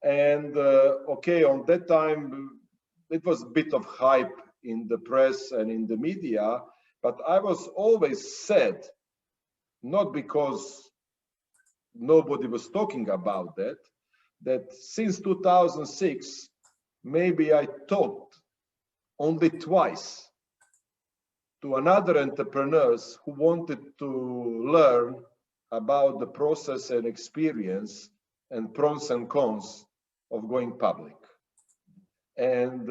And okay, on that time, it was a bit of hype in the press and in the media, but I was always sad, not because nobody was talking about that since 2006, maybe I talked only twice to another entrepreneurs who wanted to learn about the process and experience and pros and cons of going public. And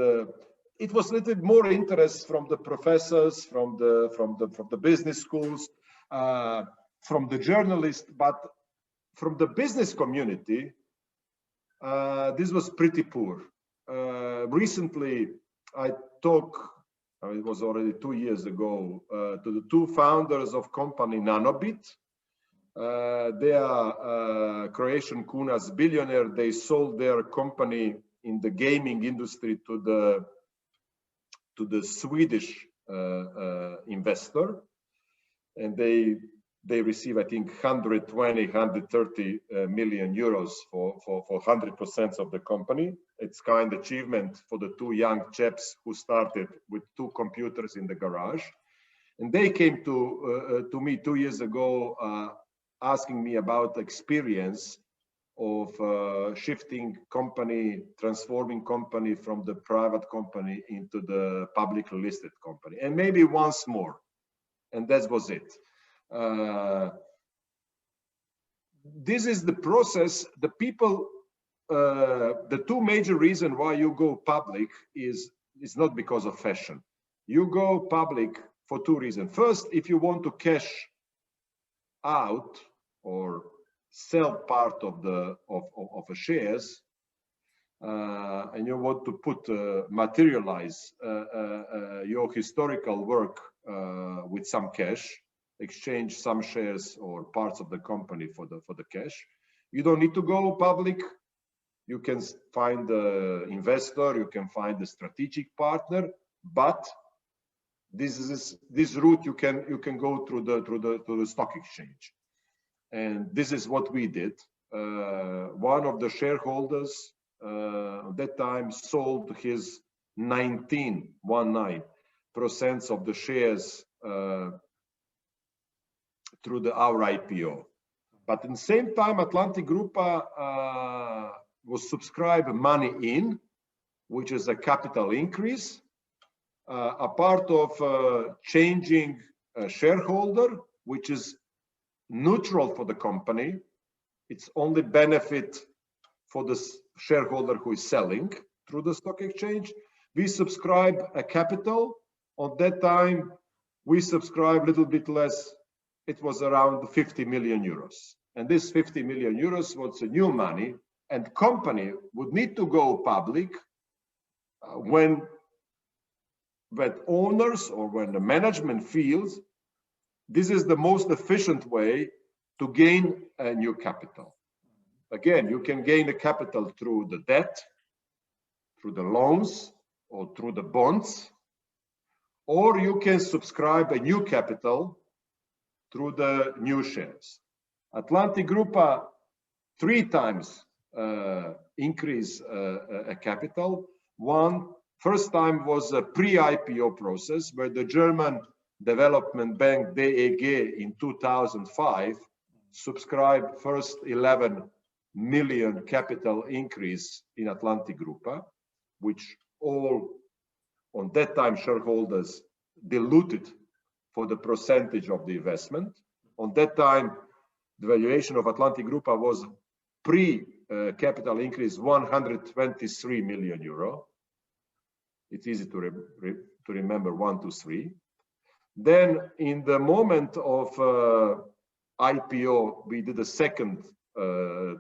it was a little bit more interest from the professors, from the business schools, from the journalists, but from the business community, this was pretty poor. Recently, I talked, it was already 2 years ago, to the two founders of company Nanobit. They are Croatian Kunas billionaire. They sold their company in the gaming industry to the Swedish investor, and they receive, I think, 120, 130 million euros for 100% of the company. It's kind of achievement for the two young chaps who started with 2 computers in the garage. And they came to me 2 years ago asking me about experience of shifting company, transforming company from the private company into the publicly listed company. And maybe once more. And that was it. This is the process. The people, the two major reasons why you go public is not because of fashion. You go public for 2 reasons. First, if you want to cash out or sell part of the shares, and you want to materialize your historical work with some cash, exchange some shares or parts of the company for the cash. You don't need to go public. You can find the investor, you can find the strategic partner, but this route you can go through the stock exchange. And this is what we did. One of the shareholders at that time sold his 19% of the shares through our IPO. But at the same time, Atlantic Grupa was subscribed money in, which is a capital increase, a part of changing shareholder, which is neutral for the company. It's only benefit for the shareholder who is selling through the stock exchange. We subscribe a capital. On that time, we subscribed a little bit less. It was around 50 million euros. And this 50 million euros was a new money, and company would need to go public when owners or when the management feels this is the most efficient way to gain a new capital. Again, you can gain the capital through the debt, through the loans, or through the bonds, or you can subscribe a new capital through the new shares. Atlantic Grupa 3 times increase a capital. First time was a pre-IPO process where the German development bank DEG in 2005 subscribed first 11 million capital increase in Atlantic Grupa, which all on that time shareholders diluted for the percentage of the investment. On that time, the valuation of Atlantic Grupa was pre-capital increase 123 million euro. It's easy to remember 1, 2, 3. Then in the moment of IPO, we did a second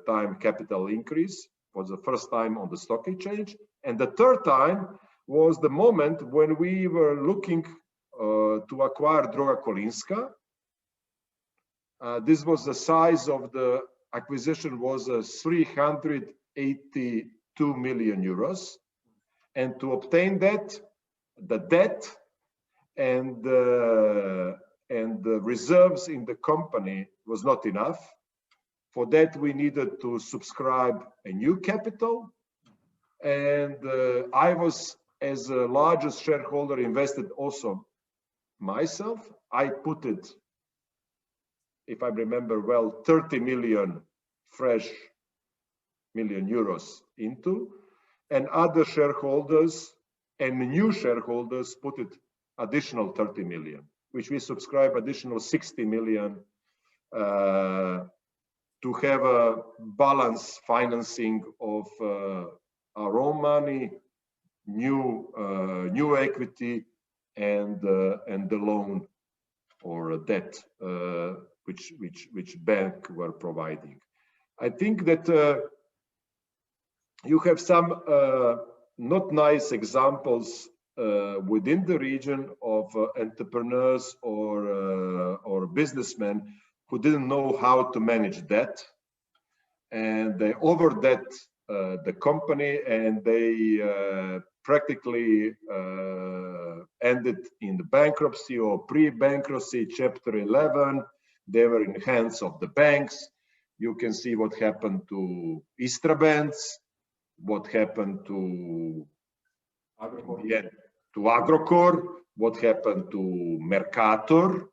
time capital increase. For the first time on the stock exchange. And the third time was the moment when we were looking to acquire Droga Kolinska. This was the size of the acquisition was 382 million euros. And to obtain that, the debt and the reserves in the company was not enough. For that, we needed to subscribe a new capital. And I was, as the largest shareholder, invested also myself. I put it, if I remember well, 30 million fresh euros into, and other shareholders and new shareholders put it additional 30 million, which we subscribe additional 60 million to have a balanced financing of our own money, new equity, and the loan or debt which bank were providing. I think that you have some not nice examples within the region of entrepreneurs or businessmen who didn't know how to manage debt, and they overdebt the company, and they practically ended in the bankruptcy or pre-bankruptcy, Chapter 11. They were in the hands of the banks. You can see what happened to Istrabenz, what happened to Agrokor, what happened to Mercator,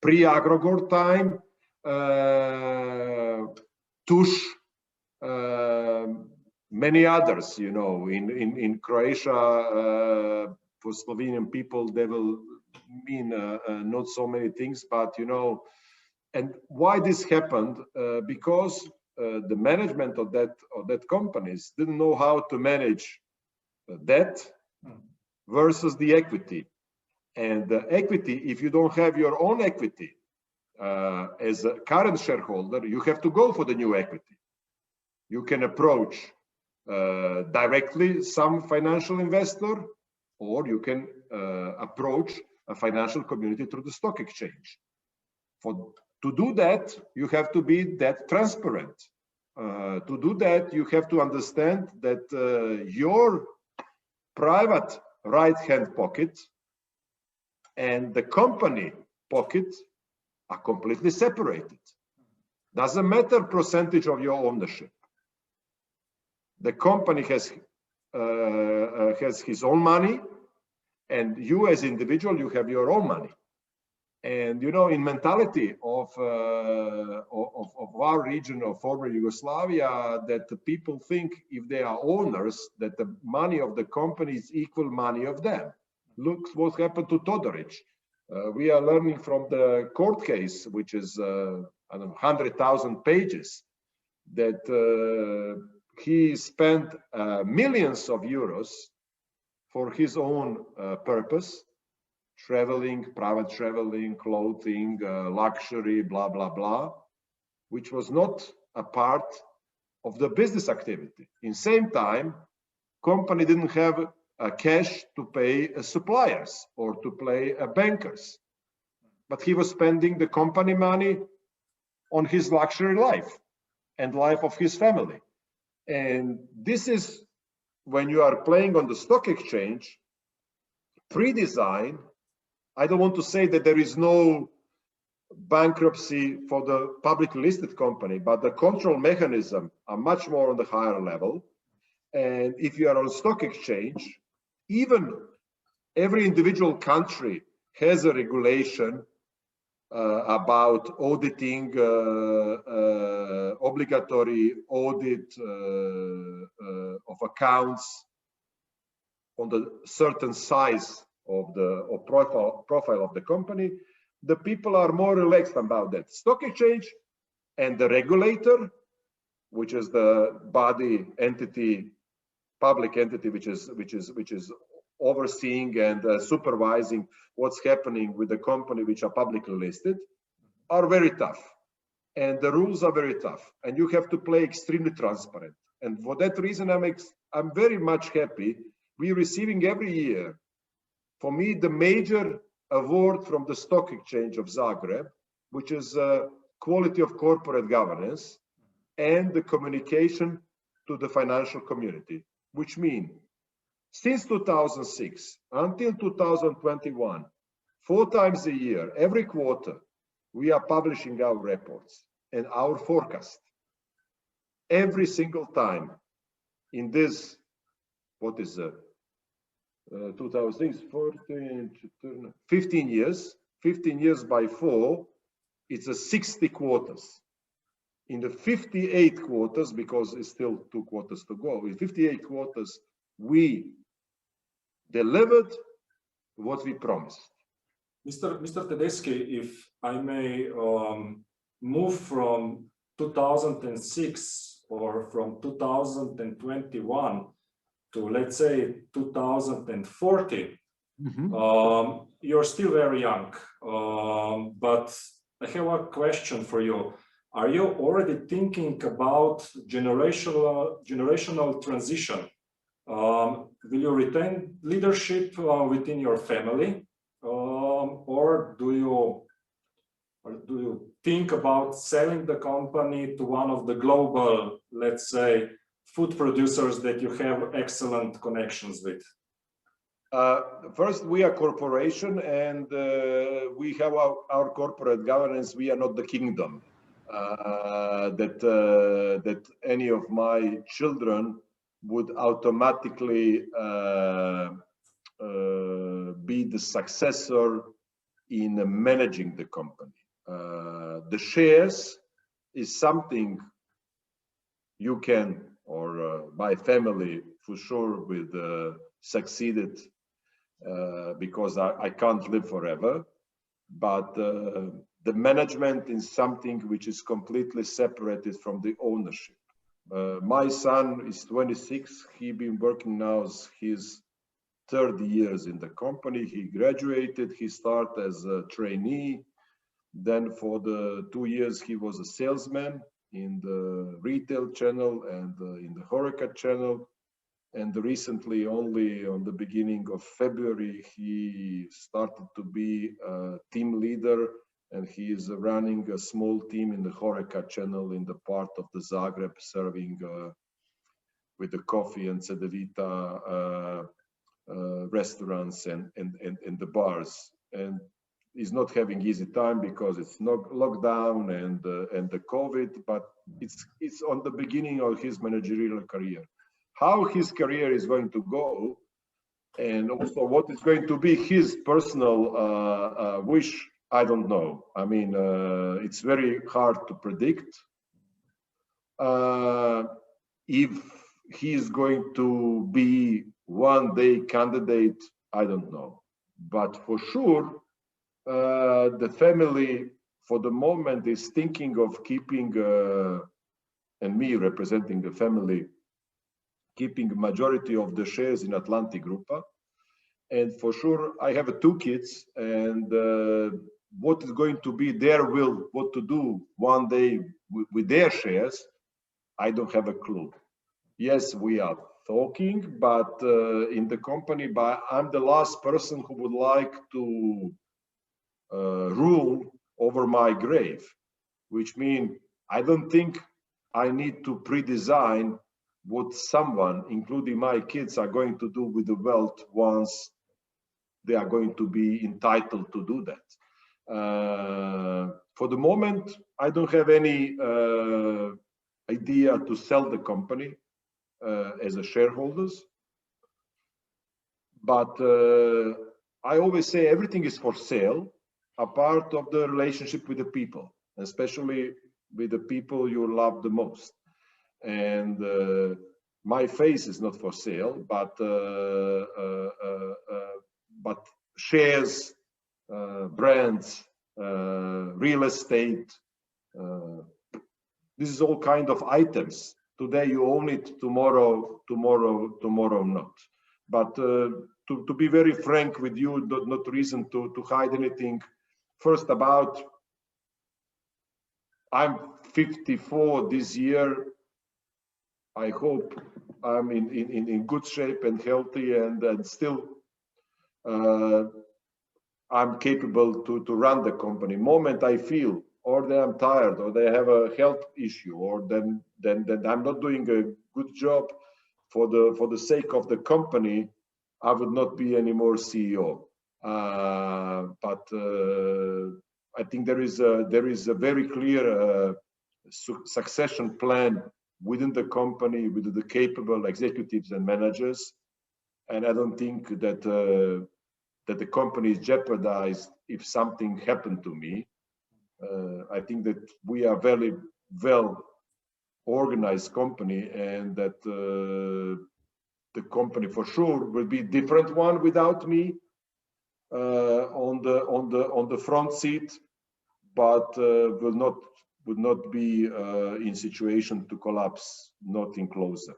pre-Agrokor time, Tush, many others, you know, in Croatia, for Slovenian people, they will mean not so many things, but, you know, and why this happened? Because the management of that companies didn't know how to manage debt versus the equity. And the equity, if you don't have your own equity as a current shareholder, you have to go for the new equity. You can approach directly some financial investor, or you can approach a financial community through the stock exchange. To do that, you have to be that transparent. To do that, you have to understand that your private right-hand pocket and the company pocket are completely separated. Doesn't matter percentage of your ownership. The company has has his own money, and you as individual, you have your own money. And you know, in mentality of our region of former Yugoslavia, that the people think if they are owners, that the money of the company is equal money of them. Look what happened to Todoric. We are learning from the court case, which is I don't know, 100,000 pages, that he spent millions of euros for his own purpose. Traveling, private traveling, clothing, luxury, blah, blah, blah, which was not a part of the business activity. In same time, company didn't have cash to pay suppliers or to pay bankers. But he was spending the company money on his luxury life and life of his family. And this is when you are playing on the stock exchange, pre-design. I don't want to say that there is no bankruptcy for the publicly listed company, but the control mechanism are much more on the higher level. And if you are on stock exchange, even every individual country has a regulation about auditing, obligatory audit of accounts on the certain size of the profile of the company. The people are more relaxed about that. Stock exchange and the regulator, which is the body entity, public entity, which is overseeing and supervising what's happening with the company which are publicly listed, are very tough. And the rules are very tough. And you have to play extremely transparent. And for that reason, I'm very much happy. We're receiving every year, for me, the major award from the Stock Exchange of Zagreb, which is quality of corporate governance and the communication to the financial community, which means since 2006 until 2021, 4 times a year, every quarter, we are publishing our reports and our forecast. Every single time in this, what is it? 2006, 15 years by 4, it's a 60 quarters. In the 58 quarters, because it's still 2 quarters to go, in 58 quarters, we delivered what we promised. Mr. Tedeschi, if I may move from 2006 or from 2021 to, let's say, 2040, you're still very young, but I have a question for you. Are you already thinking about generational transition? Will you retain leadership within your family, or do you think about selling the company to one of the global, let's say, food producers that you have excellent connections with? First, we are a corporation, and we have our corporate governance. We are not the kingdom that any of my children would automatically be the successor in managing the company. The shares is something you can, or my family for sure would succeeded, because I can't live forever. But the management is something which is completely separated from the ownership. My son is 26. He's been working now his 30 years in the company. He graduated. He started as a trainee. Then for the 2 years, he was a salesman in the retail channel and in the HoReCa channel. And recently, only on the beginning of February, he started to be a team leader, and he is running a small team in the HoReCa channel in the part of the Zagreb, serving with the coffee and Cedevita restaurants and the bars. And he's not having easy time because it's not lockdown and the COVID, but it's on the beginning of his managerial career. how his career is going to go, and also what is going to be his personal wish, I don't know. I mean, it's very hard to predict. If he is going to be one day candidate, I don't know. But for sure, the family for the moment is thinking of keeping, and me representing the family, keeping majority of the shares in Atlantic Grupa. And for sure, I have 2 kids, and what is going to be their will, what to do one day with their shares, I don't have a clue. Yes, we are talking, but in the company, but I'm the last person who would like to rule over my grave, which means I don't think I need to pre-design what someone, including my kids, are going to do with the wealth once they are going to be entitled to do that. For the moment, I don't have any idea to sell the company as a shareholders, but I always say everything is for sale, a part of the relationship with the people, especially with the people you love the most. And my face is not for sale, but shares, brands, real estate, this is all kind of items. Today you own it, tomorrow not. But to be very frank with you, not reason to hide anything. First, about I'm 54 this year. I hope I'm in good shape and healthy, and still I'm capable to run the company. Moment I feel, or that I'm tired, or they have a health issue, or then I'm not doing a good job for the sake of the company, I would not be anymore CEO. But I think there is a very clear succession plan within the company, with the capable executives and managers, and I don't think that that the company is jeopardized if something happened to me. I think that we are very well organized company, and that the company for sure will be a different one without me on the front seat, but would not be in situation to collapse, nothing closer.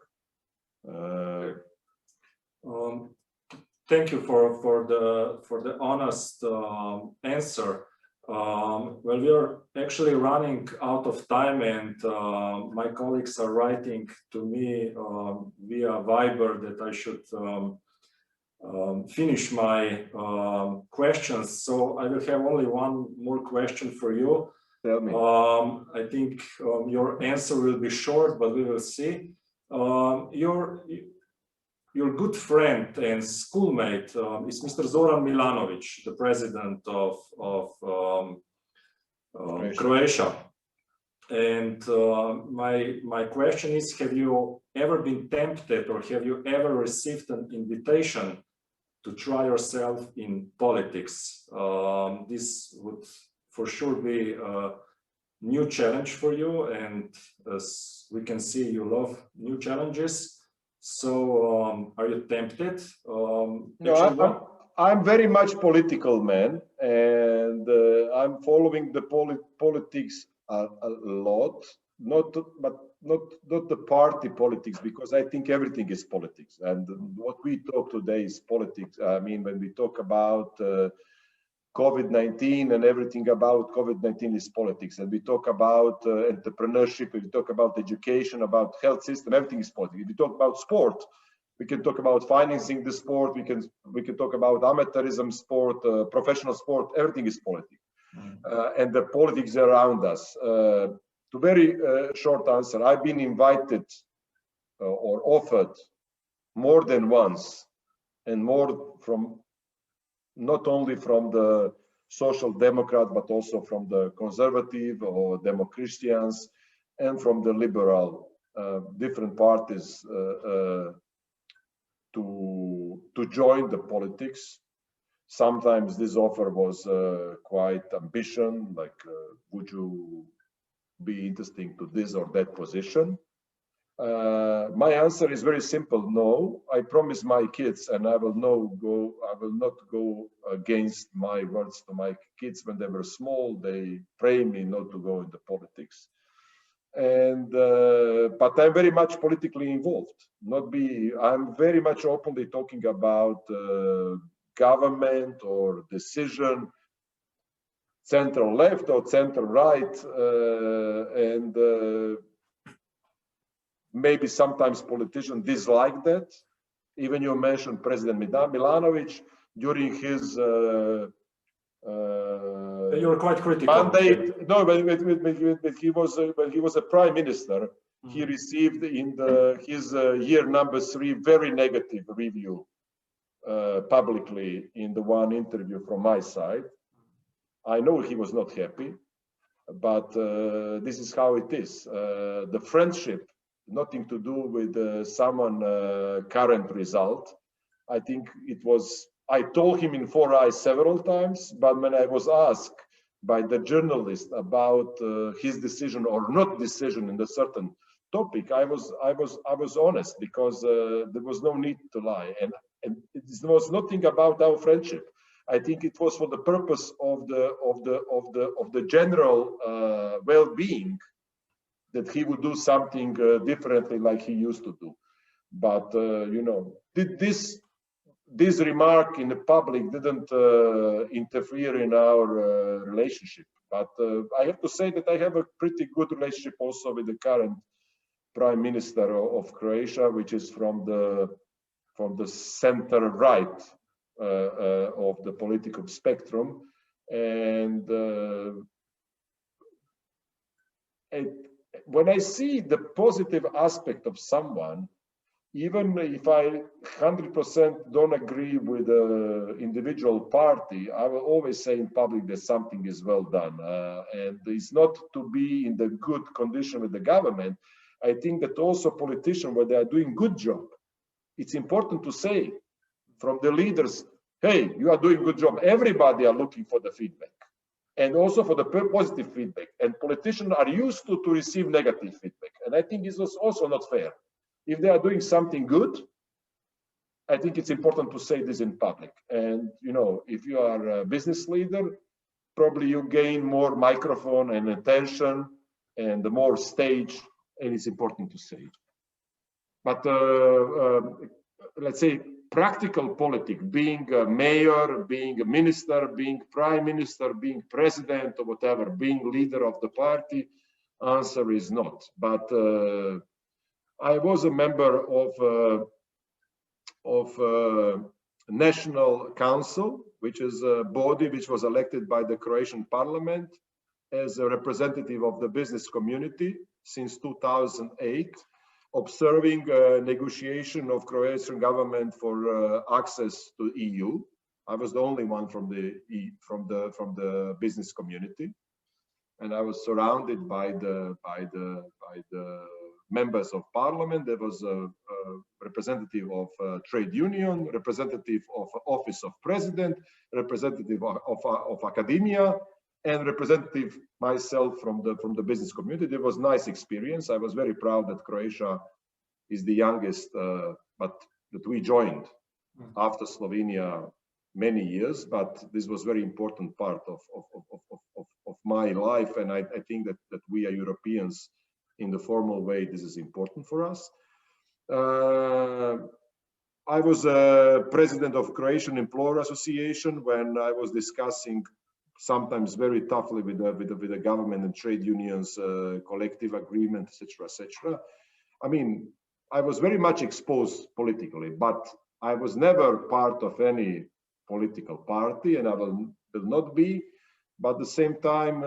Thank you for the honest answer. Well, we are actually running out of time, and my colleagues are writing to me via Viber that I should finish my questions. So I will have only one more question for you. Tell me. I think your answer will be short, but we will see. Your good friend and schoolmate is Mr. Zoran Milanovic, the president of Croatia. And my question is, have you ever been tempted, or have you ever received an invitation to try yourself in politics? This would for sure be a new challenge for you, and as we can see, you love new challenges. So are you tempted? No, I'm very much political man, and I'm following the politics a lot. Not the party politics, because I think everything is politics, and what we talk today is politics. I mean, when we talk about COVID-19 and everything about COVID-19 is politics, and we talk about entrepreneurship, we talk about education, about health system, everything is politics. If we talk about sport, we can talk about financing the sport, we can talk about amateurism sport, professional sport, everything is politics. And the politics around us. To very short answer, I've been invited or offered more than once, and more from not only from the Social Democrat, but also from the conservative or Demo-Christians, and from the liberal different parties to join the politics. Sometimes this offer was quite ambitious, like would you be interesting to this or that position? My answer is very simple: no. I promise my kids, and I will not go against my words to my kids when they were small. They pray me not to go into politics, and but I'm very much politically involved. I'm very much openly talking about government or decision, center left or center right, and maybe sometimes politicians dislike that. Even you mentioned President Milanovic during his you were quite critical. Mandate. No, when he was a prime minister, he received in his year number 3 very negative review publicly in the one interview from my side. I know he was not happy, but this is how it is. The friendship, nothing to do with someone current result. I think it was, I told him in 4 eyes several times, but when I was asked by the journalist about his decision or not decision in a certain topic, I was honest, because there was no need to lie, and it was nothing about our friendship. I think it was for the purpose of the general well-being, that he would do something differently like he used to do. But you know, this remark in the public didn't interfere in our relationship. But I have to say that I have a pretty good relationship also with the current Prime Minister of Croatia, which is from the center right of the political spectrum, and when I see the positive aspect of someone, even if I 100% don't agree with the individual party, I will always say in public that something is well done, and it's not to be in the good condition with the government. I think that also politicians, when they are doing good job, it's important to say from the leaders, hey, you are doing good job. Everybody are looking for the feedback, and also for the positive feedback. And politicians are used to receive negative feedback. And I think this is also not fair. If they are doing something good, I think it's important to say this in public. And you know, if you are a business leader, probably you gain more microphone and attention and more stage, and it's important to say. But let's say practical politics, being a mayor, being a minister, being prime minister, being president or whatever, being leader of the party, answer is not. But I was a member of National Council, which is a body which was elected by the Croatian Parliament as a representative of the business community since 2008. Observing negotiation of Croatian government for access to EU. I was the only one from the business community, and I was surrounded by the members of parliament. There was a representative of trade union, representative of office of president, representative of academia, and representative myself from the business community. It was a nice experience. I was very proud that Croatia is the youngest, but that we joined after Slovenia many years. But this was very important part of my life, and I think that we are Europeans in the formal way. This is important for us. I was a president of Croatian Employer Association when I was discussing sometimes very toughly with the government and trade unions, collective agreement, etc., etc. I mean, I was very much exposed politically, but I was never part of any political party, and I will not be. But at the same time,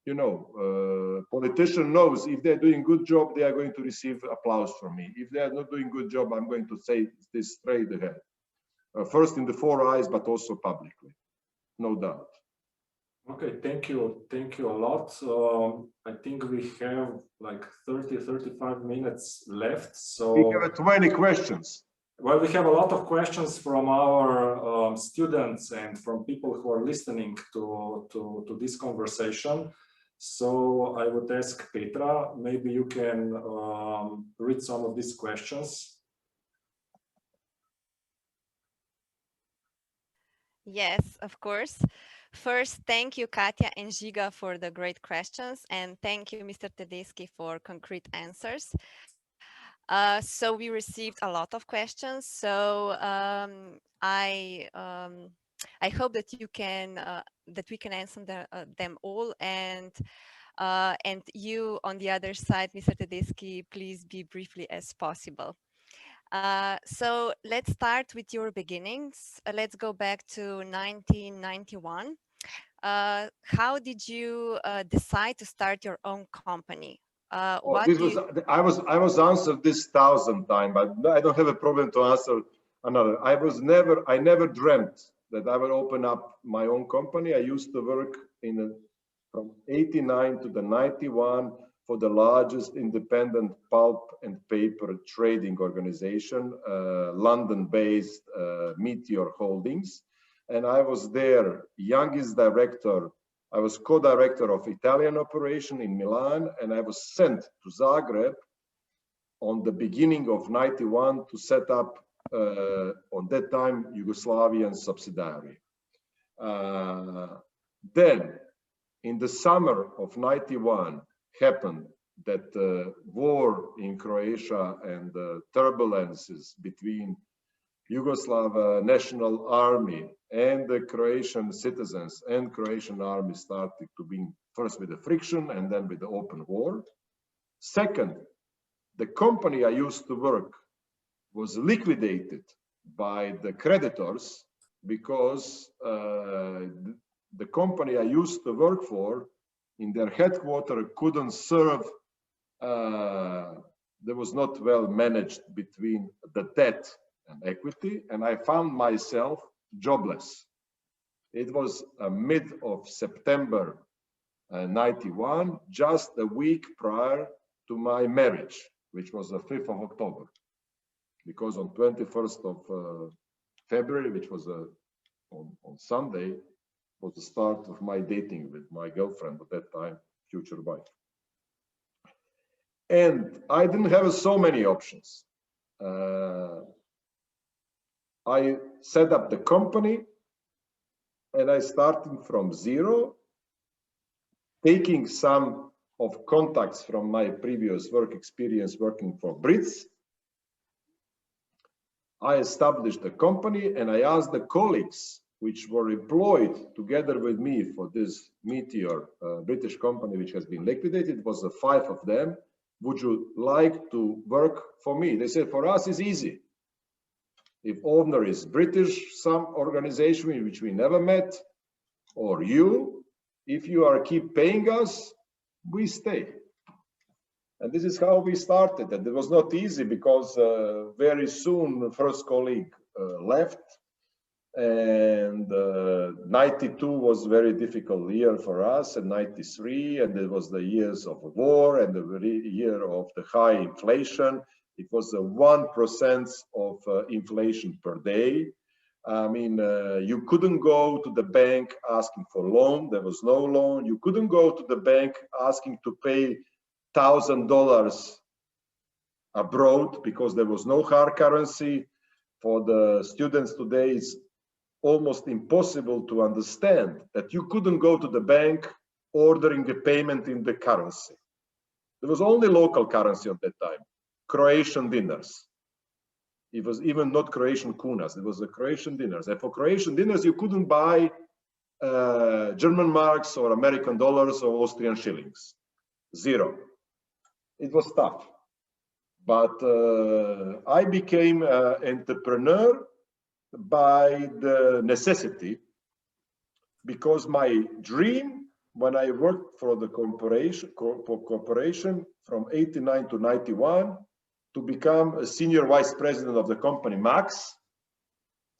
you know, politician knows if they're doing good job, they are going to receive applause from me. If they are not doing good job, I'm going to say this straight ahead. First in the 4 eyes, but also publicly. No doubt. Okay, thank you a lot. I think we have like 35 minutes left. So we have 20 questions. Well, we have a lot of questions from our students and from people who are listening to this conversation. So I would ask Petra, maybe you can read some of these questions. Yes, of course. First, thank you, Katja and Giga, for the great questions. And thank you, Mr. Tedeschi, for concrete answers. So we received a lot of questions. So I hope that you can that we can answer them all. And you on the other side, Mr. Tedeschi, please be briefly as possible. So let's start with your beginnings. Let's go back to 1991. How did you decide to start your own company? I was answered this 1,000 times, but I don't have a problem to answer another. I never dreamt that I would open up my own company. I used to work from 89 to the 91 for the largest independent pulp and paper trading organization, London-based Meteor Holdings. And I was their youngest director. I was co-director of Italian operation in Milan, and I was sent to Zagreb on the beginning of 91 to set up, on that time, Yugoslavian subsidiary. Then, in the summer of 91, happened that war in Croatia and the turbulences between Yugoslav National Army and the Croatian citizens and Croatian army started to be first with the friction and then with the open war. Second, the company I used to work was liquidated by the creditors because the company I used to work for in their headquarters couldn't serve, there was not well managed between the debt and equity, and I found myself jobless. It was mid of September 91, just a week prior to my marriage, which was the 5th of October. Because on 21st of February, which was on Sunday, was the start of my dating with my girlfriend at that time, future wife. And I didn't have so many options. I set up the company and I started from zero, taking some of contacts from my previous work experience working for Brits. I established the company and I asked the colleagues which were employed together with me for this Meteor British company, which has been liquidated. It was the 5 of them. Would you like to work for me? They said, for us it's easy. If owner is British, some organization which we never met, or you, if you are keep paying us, we stay. And this is how we started. And it was not easy because very soon the first colleague left. And 92 was a very difficult year for us, and 93, and it was the years of war and the year of the high inflation. It was 1% of inflation per day. I mean, you couldn't go to the bank asking for loan. There was no loan. You couldn't go to the bank asking to pay $1,000 abroad because there was no hard currency. For the students today, it's almost impossible to understand that you couldn't go to the bank ordering a payment in the currency. There was only local currency at that time, Croatian dinars. It was even not Croatian kunas, it was the Croatian dinars. And for Croatian dinars, you couldn't buy German marks or American dollars or Austrian shillings. Zero. It was tough. But I became an entrepreneur by the necessity, because my dream when I worked for the corporation from 89 to 91 to become a senior vice president of the company Max,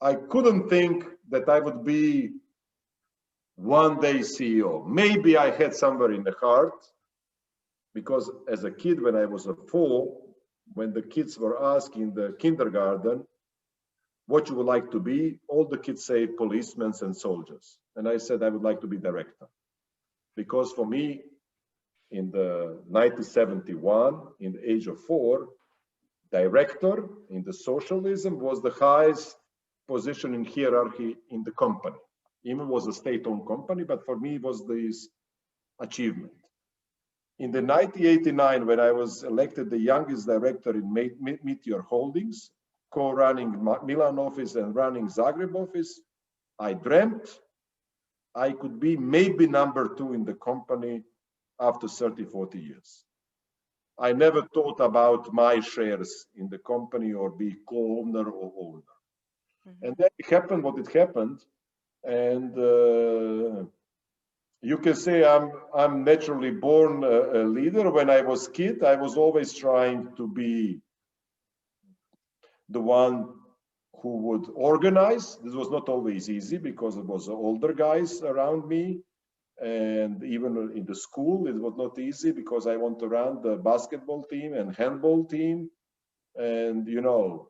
I couldn't think that I would be one day CEO. Maybe I had somewhere in the heart, because as a kid, when I was 4, when the kids were asking the kindergarten, what you would like to be, all the kids say policemen and soldiers. And I said, I would like to be director. Because for me, in the 1971, in the age of 4, director in the socialism was the highest position in hierarchy in the company. Even was a state-owned company, but for me it was this achievement. In the 1989, when I was elected the youngest director in Meteor Holdings, co-running Milan office and running Zagreb office, I dreamt I could be maybe number 2 in the company after 30, 40 years. I never thought about my shares in the company or be co-owner or owner. And then it happened what it happened. And you can say I'm naturally born a leader. When I was a kid, I was always trying to be the one who would organize. This was not always easy because it was older guys around me. And even in the school, it was not easy because I want to run the basketball team and handball team. And, you know,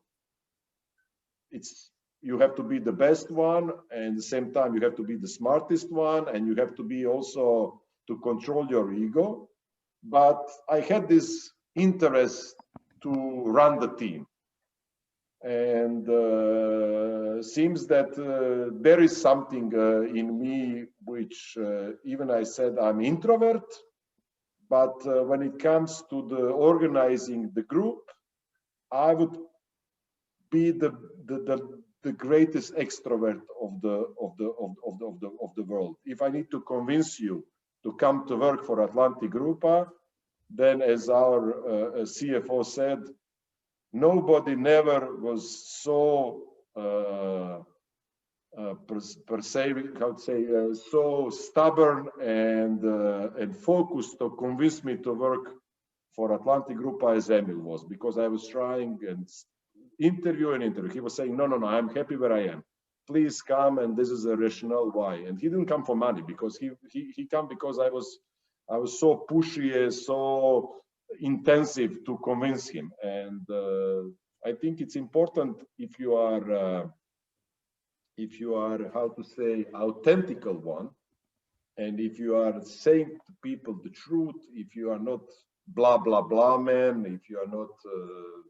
you have to be the best one. And at the same time, you have to be the smartest one. And you have to be also to control your ego. But I had this interest to run the team. And seems that there is something in me which even I said I'm introvert, but when it comes to the organizing the group, I would be the greatest extrovert of the world. If I need to convince you to come to work for Atlantic Grupa, then as our CFO said, nobody never was so so stubborn and focused to convince me to work for Atlantic Grupa as Emil was, because I was trying and interview. He was saying, no, I'm happy where I am. Please come, and this is a rationale why. And he didn't come for money, because he come because I was so pushy, so intensive to convince him. And I think it's important if you are how to say authentical one, and if you are saying to people the truth, if you are not blah blah blah man, if you are not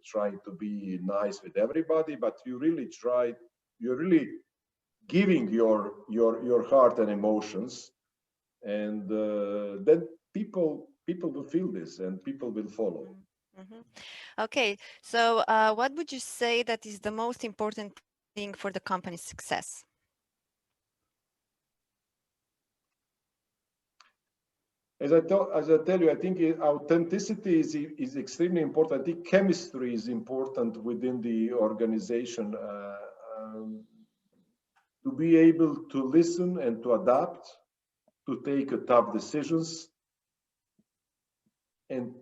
trying to be nice with everybody, but you're really giving your heart and emotions, and then people will feel this and people will follow. Okay, so what would you say that is the most important thing for the company's success? As I tell you, I think authenticity is extremely important. I think chemistry is important within the organization, to be able to listen and to adapt, to take tough decisions, and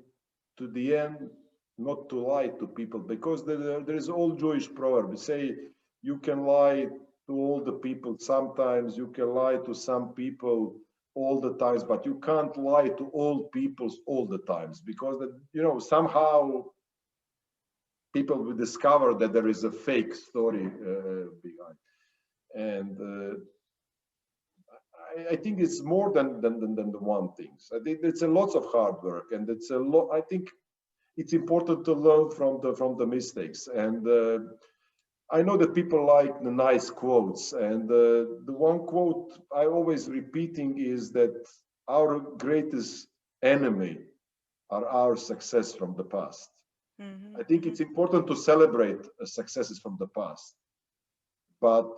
to the end, not to lie to people, because there is old Jewish proverb. We say you can lie to all the people sometimes, you can lie to some people all the times, but you can't lie to all people all the times, because somehow people will discover that there is a fake story behind. And I think it's more than the one thing. I think it's a lot of hard work, and it's a lot. I think it's important to learn from the mistakes. And I know that people like the nice quotes, and the one quote I always repeating is that our greatest enemy are our success from the past. I think it's important to celebrate successes from the past, but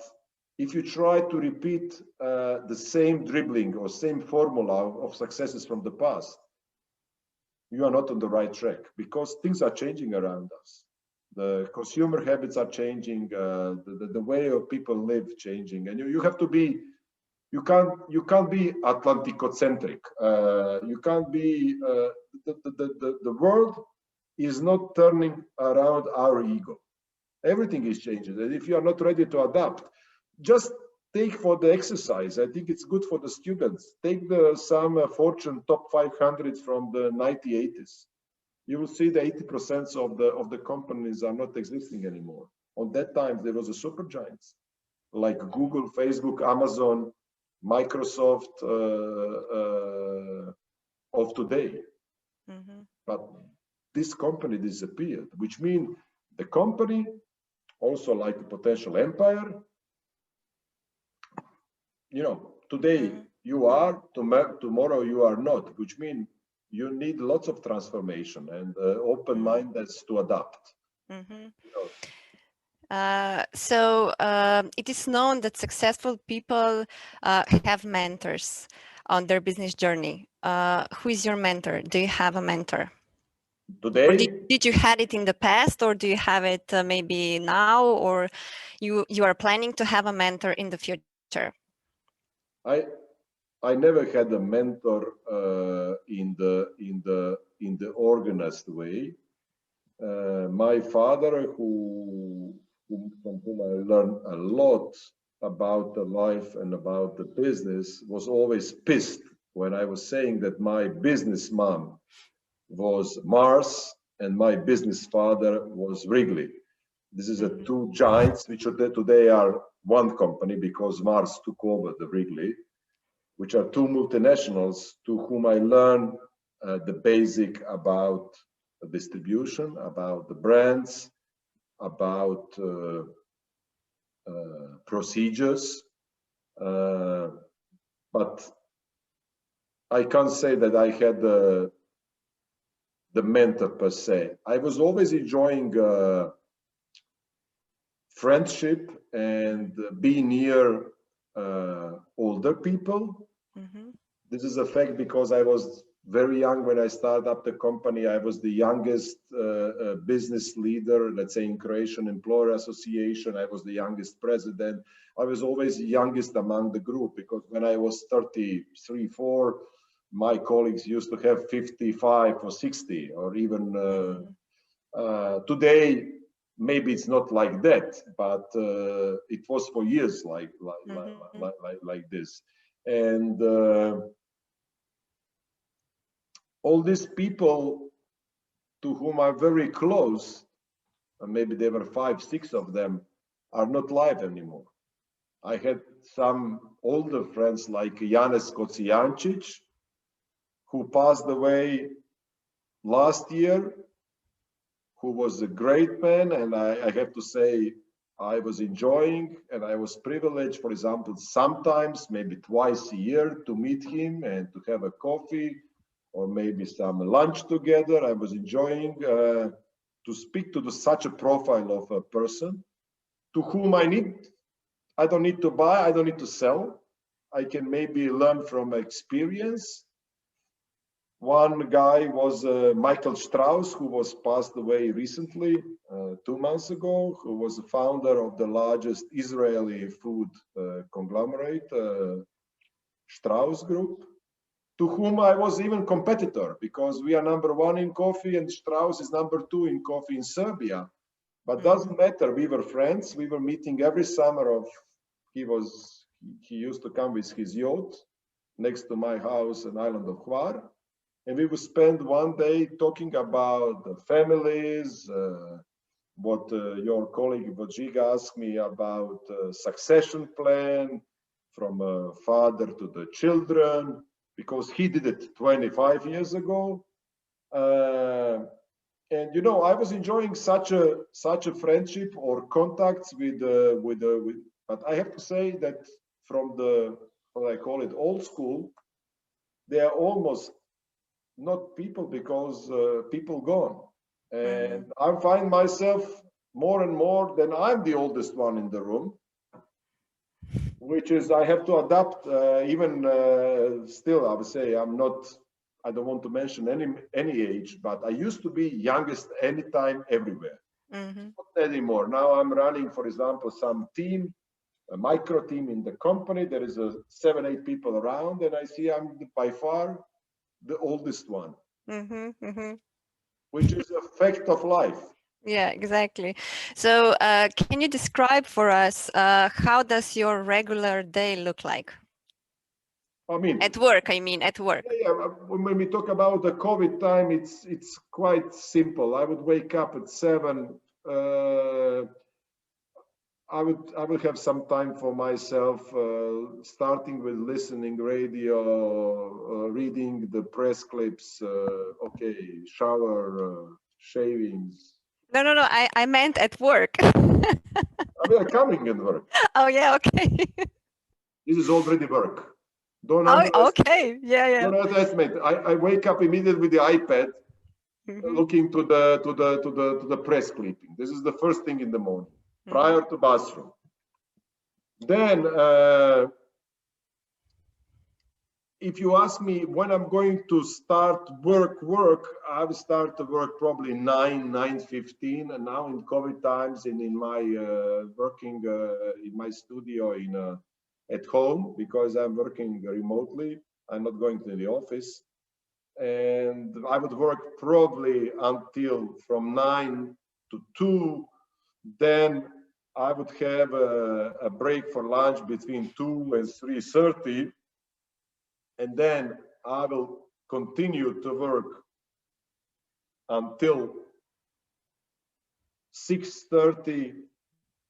if you try to repeat the same dribbling or same formula of successes from the past, you are not on the right track, because things are changing around us. The consumer habits are changing, the way of people live changing, and you have to be. You can't be Atlanticocentric. You can't be. The world is not turning around our ego. Everything is changing, and if you are not ready to adapt, just take for the exercise. I think it's good for the students. Take some Fortune top 500 from the 1980s. You will see the 80% of the companies are not existing anymore. On that time, there was a super giants like Google, Facebook, Amazon, Microsoft of today. But this company disappeared, which means the company, also like a potential empire, you know, today you are, tomorrow you are not, which means you need lots of transformation and open-mindedness to adapt. You know. So it is known that successful people have mentors on their business journey. Who is your mentor? Do you have a mentor? Today, or did you had it in the past, or do you have it maybe now, or you are planning to have a mentor in the future? I never had a mentor in the organized way. My father, from whom I learned a lot about the life and about the business, was always pissed when I was saying that my business mom was Mars and my business father was Wrigley. This is two giants which today are one company because Mars took over the Wrigley, which are two multinationals to whom I learned the basic about distribution, about the brands, about procedures. But I can't say that I had the mentor per se. I was always enjoying friendship and being near older people. This is a fact because I was very young when I started up the company. I was the youngest business leader, let's say in Croatian Employer Association. I was the youngest president. I was always the youngest among the group because when I was 33, 4, my colleagues used to have 55 or 60 or even today, maybe it's not like that, but it was for years like this. And all these people to whom I'm very close, and maybe there were 5, 6 of them, are not alive anymore. I had some older friends like Janez Kocijancic, who passed away last year, who was a great man, and I have to say I was enjoying and I was privileged, for example, sometimes maybe twice a year to meet him and to have a coffee or maybe some lunch together. I was enjoying to speak to such a profile of a person to whom I don't need to buy, I don't need to sell. I can maybe learn from experience. One guy was Michael Strauss, who was passed away recently, 2 months ago, who was the founder of the largest Israeli food conglomerate, Strauss Group, to whom I was even competitor because we are #1 in coffee and Strauss is #2 in coffee in Serbia. But doesn't matter, we were friends, we were meeting every summer. He used to come with his yacht next to my house in island of Hvar. And we would spend one day talking about the families, what your colleague Vodjiga asked me about succession plan from father to the children, because he did it 25 years ago. And you know, I was enjoying such a friendship or contacts but I have to say that from the, what I call it, old school, they are almost not people because people gone. And I find myself more and more than I'm the oldest one in the room, which is I have to adapt even still. I would say I don't want to mention any age, but I used to be youngest anytime, everywhere. Not anymore. Now I'm running, for example, some team, a micro team in the company. There is 7, 8 people around, and I see I'm by far the oldest one, which is a fact of life. Yeah, exactly. So can you describe for us how does your regular day look like? I mean, At work, I mean, at work. yeah, when we talk about the COVID time, it's quite simple. I would wake up at 7. I would have some time for myself, starting with listening radio, reading the press clips, okay, shower, shavings. No, no, no, I meant at work. We are coming at work. Oh, yeah, okay. This is already work. Don't Oh, underestimate. okay, yeah, yeah. Don't underestimate. I wake up immediately with the iPad, looking to the press clipping. This is the first thing in the morning, prior to bathroom. Then, if you ask me when I'm going to start work, I will start to work probably 9:15. And now in COVID times, and in my working in my studio at home, because I'm working remotely, I'm not going to the office, and I would work probably until from 9 to 2. Then I would have a break for lunch between 2 and 3:30. And then I will continue to work until 6:30,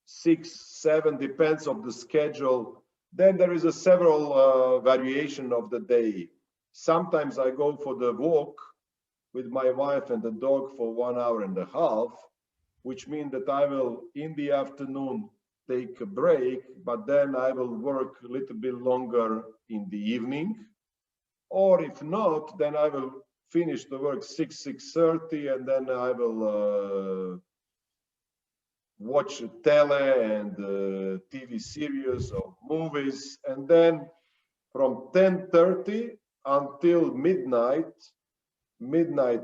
6, 7, depends on the schedule. Then there is a several variation of the day. Sometimes I go for the walk with my wife and the dog for 1.5 hours, which means that I will, in the afternoon, take a break, but then I will work a little bit longer in the evening. Or if not, then I will finish the work 6:30, and then I will watch tele and TV series or movies. And then from 10:30 until midnight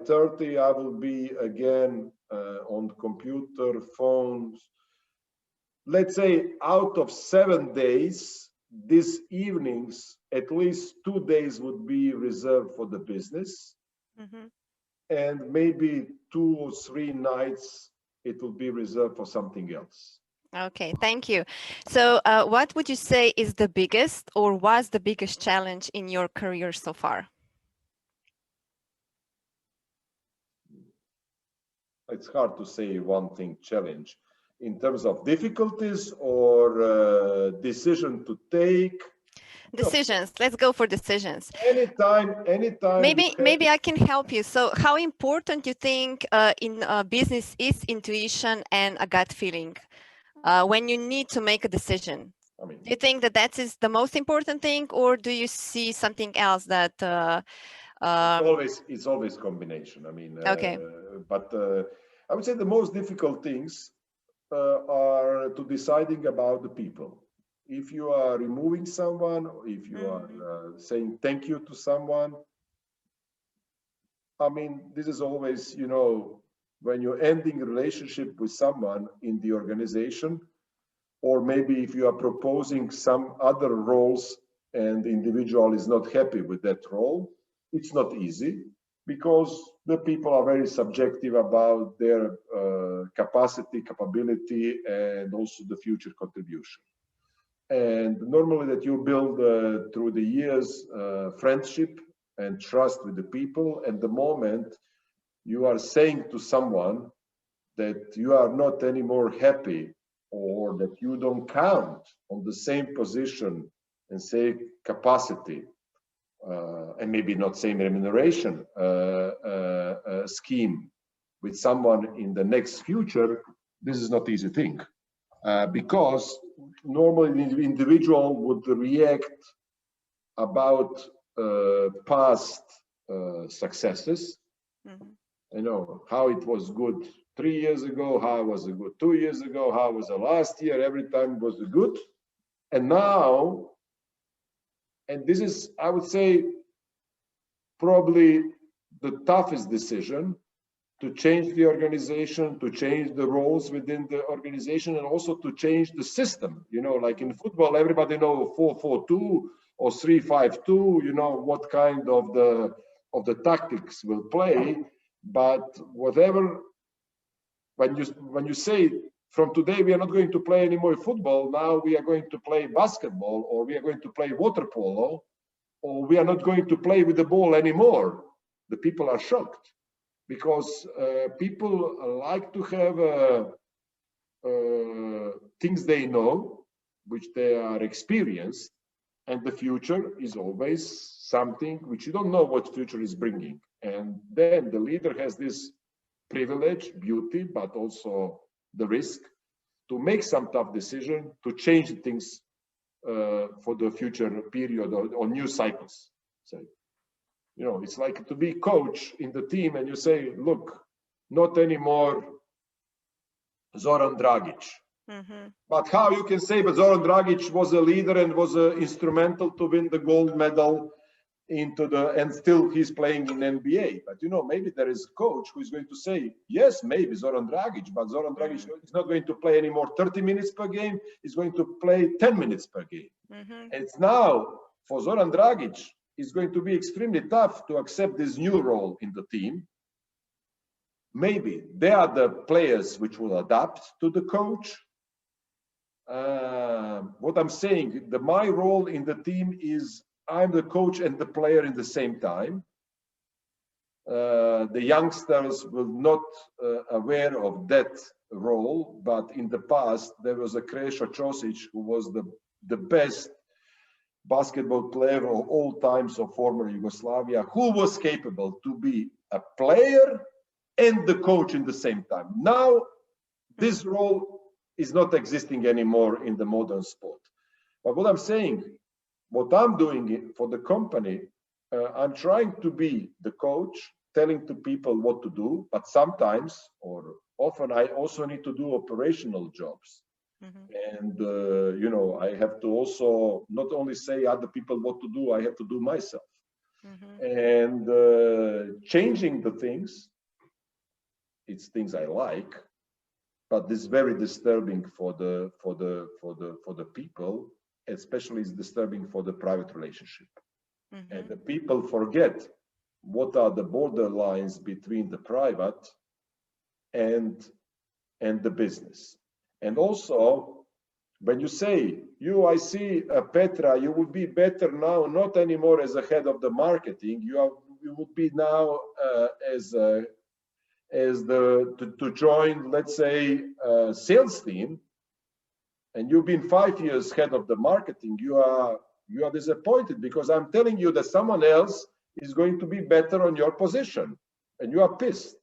30, I will be again on computer, phones. Let's say out of 7 days, these evenings, at least 2 days would be reserved for the business. And maybe 2 or 3 nights, it will be reserved for something else. Okay, thank you. So what would you say is the biggest or was the biggest challenge in your career so far? It's hard to say one thing challenge. In terms of difficulties or decision to take? Decisions. Let's go for decisions. Anytime. Maybe I can help you. So how important you think in business is intuition and a gut feeling when you need to make a decision? I mean, do you think that is the most important thing, or do you see something else that it's always combination. I mean, okay. But I would say the most difficult things are to deciding about the people. If you are removing someone, or if you are saying thank you to someone, I mean, this is always, you know, when you're ending a relationship with someone in the organization, or maybe if you are proposing some other roles and the individual is not happy with that role, it's not easy, because the people are very subjective about their capacity, capability, and also the future contribution. And normally that you build through the years friendship and trust with the people, and the moment you are saying to someone that you are not anymore happy, or that you don't count on the same position and same capacity, and maybe not same remuneration scheme with someone in the next future, this is not easy thing. Because normally the individual would react about past successes. You know, how it was good 3 years ago, how was it good 2 years ago, how was the last year, every time was good. And now, and this is, I would say, probably the toughest decision, to change the organization, to change the roles within the organization, and also to change the system. You know, like in football, everybody knows 4-4-2 or 3-5-2, you know, what kind of the tactics will play. But whatever when you say from today we are not going to play any more football, now we are going to play basketball, or we are going to play water polo, or we are not going to play with the ball anymore, the people are shocked, because people like to have things they know, which they are experienced, and the future is always something which you don't know what future is bringing. And then the leader has this privilege, beauty, but also the risk to make some tough decision to change things for the future period or new cycles. So, you know, it's like to be coach in the team and you say, look, not anymore Zoran Dragic. But how you can say, but Zoran Dragic was a leader and was instrumental to win the gold medal and still he's playing in NBA. But you know, maybe there is a coach who is going to say, yes, maybe Zoran Dragic, but Zoran Dragic is not going to play anymore 30 minutes per game. He's going to play 10 minutes per game. And it's now for Zoran Dragic, it's going to be extremely tough to accept this new role in the team. Maybe they are the players which will adapt to the coach. What I'm saying, my role in the team is I'm the coach and the player in the same time. The youngsters were not aware of that role, but in the past there was a Krešo Ćosić who was the best basketball player of all times of former Yugoslavia, who was capable to be a player and the coach in the same time. Now, this role is not existing anymore in the modern sport. But what I'm saying, what I'm doing for the company, I'm trying to be the coach, telling to people what to do, but sometimes or often I also need to do operational jobs. And, you know, I have to also not only say other people what to do, I have to do myself. And changing the things, it's things I like, but this is very disturbing for the people, especially it's disturbing for the private relationship. And the people forget what are the borderlines between the private and the business. And also, when you say, I see Petra, you would be better now, not anymore as a head of the marketing, you would be now to join, let's say, sales team, and you've been 5 years head of the marketing, you are disappointed because I'm telling you that someone else is going to be better on your position, and you are pissed,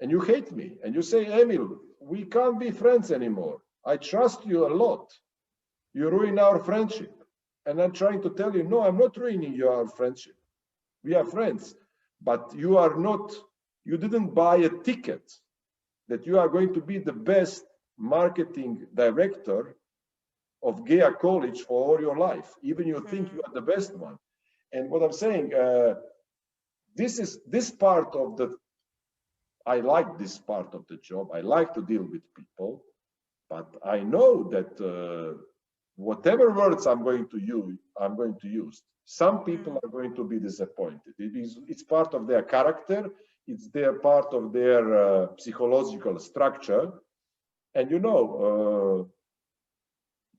and you hate me, and you say, Emil, we can't be friends anymore. I trust you a lot. You ruin our friendship. And I'm trying to tell you, no, I'm not ruining your friendship. We are friends, but you are not. You didn't buy a ticket that you are going to be the best marketing director of GEA College for all your life. Even you think you are the best one. And what I'm saying, this part of I like this part of the job. I like to deal with people, but I know that whatever words I'm going to use. Some people are going to be disappointed. It's part of their character. It's part of their psychological structure. And you know,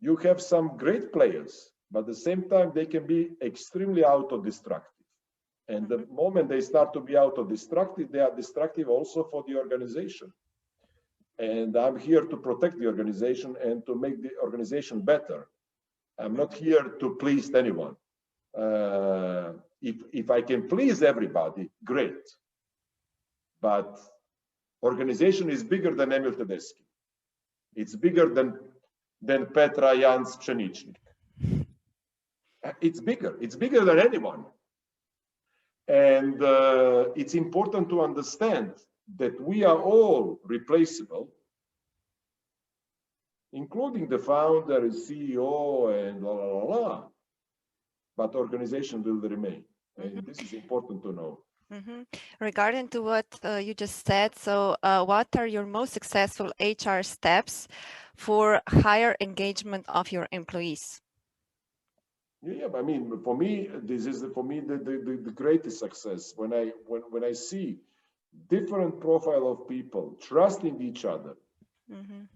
you have some great players, but at the same time, they can be extremely auto-destructive. And the moment they start to be auto-destructive, they are destructive also for the organization. And I'm here to protect the organization and to make the organization better. I'm not here to please anyone. If I can please everybody, great. But organization is bigger than Emil Tedeschi. It's bigger than Petra Jans Pšeničnik. It's bigger. It's bigger than anyone. And it's important to understand that we are all replaceable, including the founder, CEO, and blah, blah, blah, blah. But organization will remain. And this is important to know. Regarding to what you just said, so what are your most successful HR steps for higher engagement of your employees? Yeah, I mean, for me, this is the greatest success when I see different profile of people, trusting each other,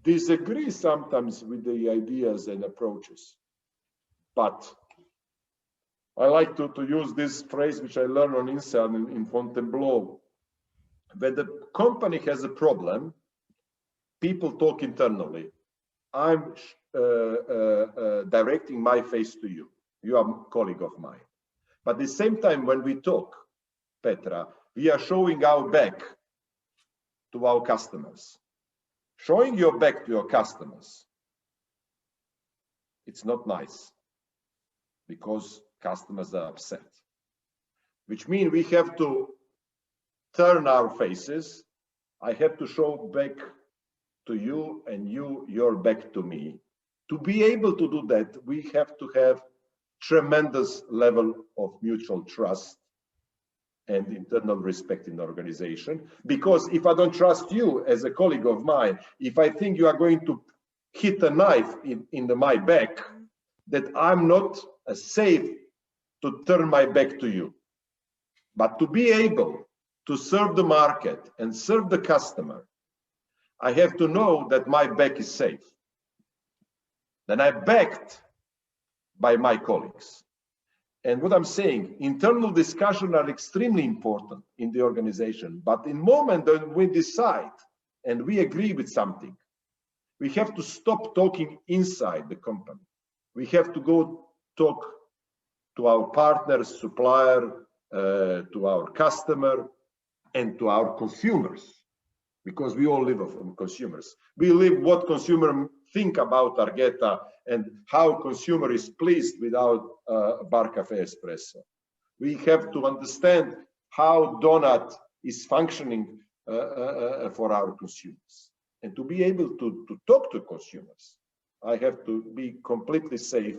disagree sometimes with the ideas and approaches. But I like to use this phrase, which I learned on INSEAD in Fontainebleau. When the company has a problem, people talk internally. I'm directing my face to you. You are a colleague of mine. But at the same time, when we talk, Petra, we are showing our back to our customers. Showing your back to your customers, it's not nice because customers are upset, which means we have to turn our faces. I have to show back to you and you your back to me. To be able to do that, we have to have tremendous level of mutual trust and internal respect in the organization. Because if I don't trust you as a colleague of mine, if I think you are going to hit a knife in my back, that I'm not safe to turn my back to you. But to be able to serve the market and serve the customer, I have to know that my back is safe. Then I'm backed by my colleagues. And what I'm saying, internal discussions are extremely important in the organization. But in the moment that we decide and we agree with something, we have to stop talking inside the company. We have to go talk to our partners, supplier, to our customer, and to our consumers, because we all live from consumers. We live what consumer think about Targeta and how consumer is pleased with our bar cafe espresso. We have to understand how donut is functioning for our consumers. And to be able to talk to consumers, I have to be completely safe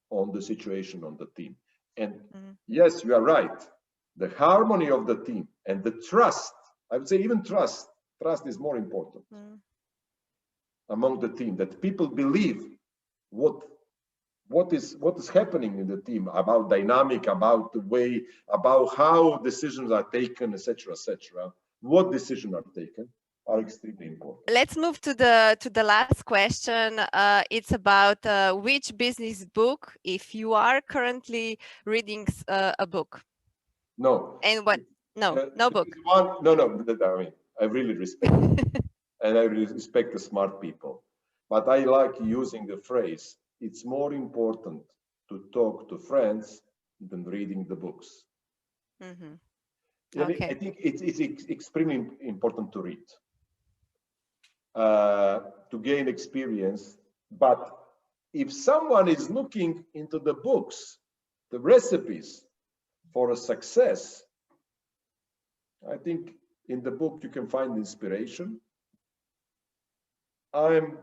on the situation on the team. And yes, you are right. The harmony of the team and the trust, I would say even trust is more important among the team, that people believe what is happening in the team, about dynamic, about the way, about how decisions are taken, etc., etc. What decisions are taken are extremely important. Let's move to the last question. It's about which business book, if you are currently reading a book. No. And what? No, no book. No. I mean, I really respect it. And I respect the smart people. But I like using the phrase, it's more important to talk to friends than reading the books. Okay. I think it's extremely important to read, to gain experience. But if someone is looking into the books, the recipes for a success, I think in the book you can find inspiration. I'm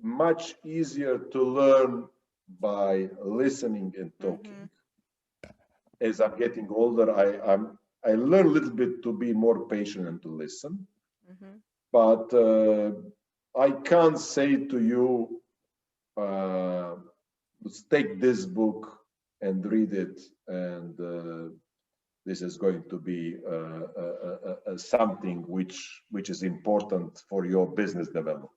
much easier to learn by listening and talking. As I'm getting older, I learn a little bit to be more patient and to listen. But I can't say to you, let's take this book and read it, and this is going to be something which is important for your business development.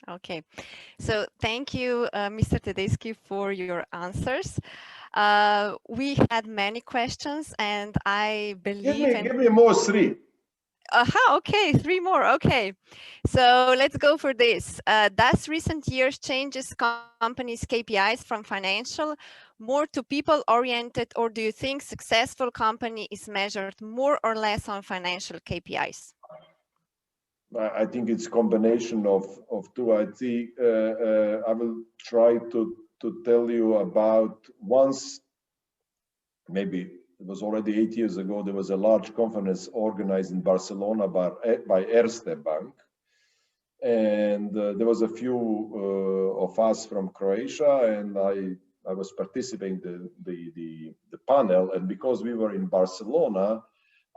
Okay, so thank you, Mr. Tedeschi, for your answers. We had many questions, and I believe... Give me more three. Okay, three more. Okay, so let's go for this. Does recent years changes companies' KPIs from financial more to people-oriented, or do you think successful company is measured more or less on financial KPIs? I think it's a combination of two. I think I will try to tell you about once, maybe it was already 8 years ago, there was a large conference organized in Barcelona by Erste Bank. And there was a few of us from Croatia, and I was participating in the panel. And because we were in Barcelona,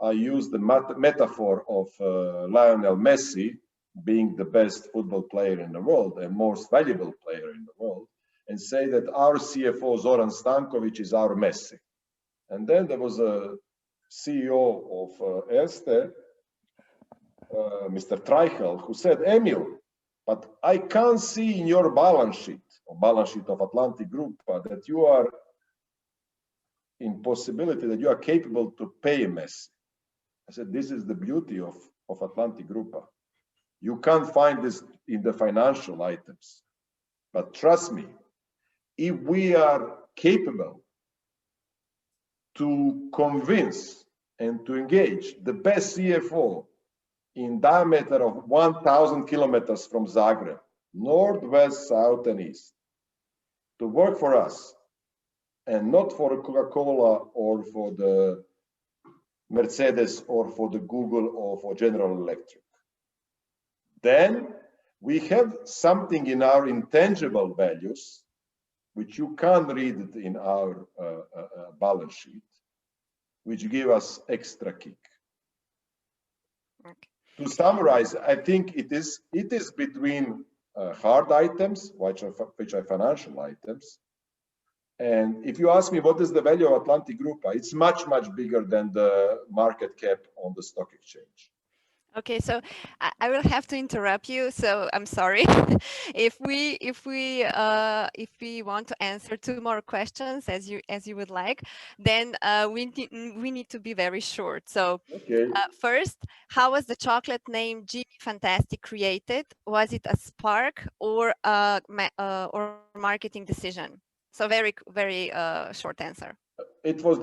I used the metaphor of Lionel Messi being the best football player in the world and most valuable player in the world, and say that our CFO Zoran Stankovic is our Messi. And then there was a CEO of Erste, Mr. Treichel, who said, Emil, but I can't see in your balance sheet, or balance sheet of Atlantic Group, that you are in possibility, that you are capable to pay Messi. I said, this is the beauty of Atlantic Group. You can't find this in the financial items. But trust me, if we are capable to convince and to engage the best CFO in diameter of 1,000 kilometers from Zagreb, north, west, south, and east, to work for us, and not for Coca-Cola or for the Mercedes or for the Google or for General Electric, then we have something in our intangible values, which you can't read it in our balance sheet, which give us extra kick. Okay. To summarize, I think it is between hard items, which are financial items. And if you ask me what is the value of Atlantic Group, it's much, much bigger than the market cap on the stock exchange. Okay, so I will have to interrupt you. So I'm sorry. if we want to answer 2 more questions as you would like, then we need to be very short. So okay. First, how was the chocolate name Jimmy Fantastic created? Was it a spark or or marketing decision? So very short answer. It was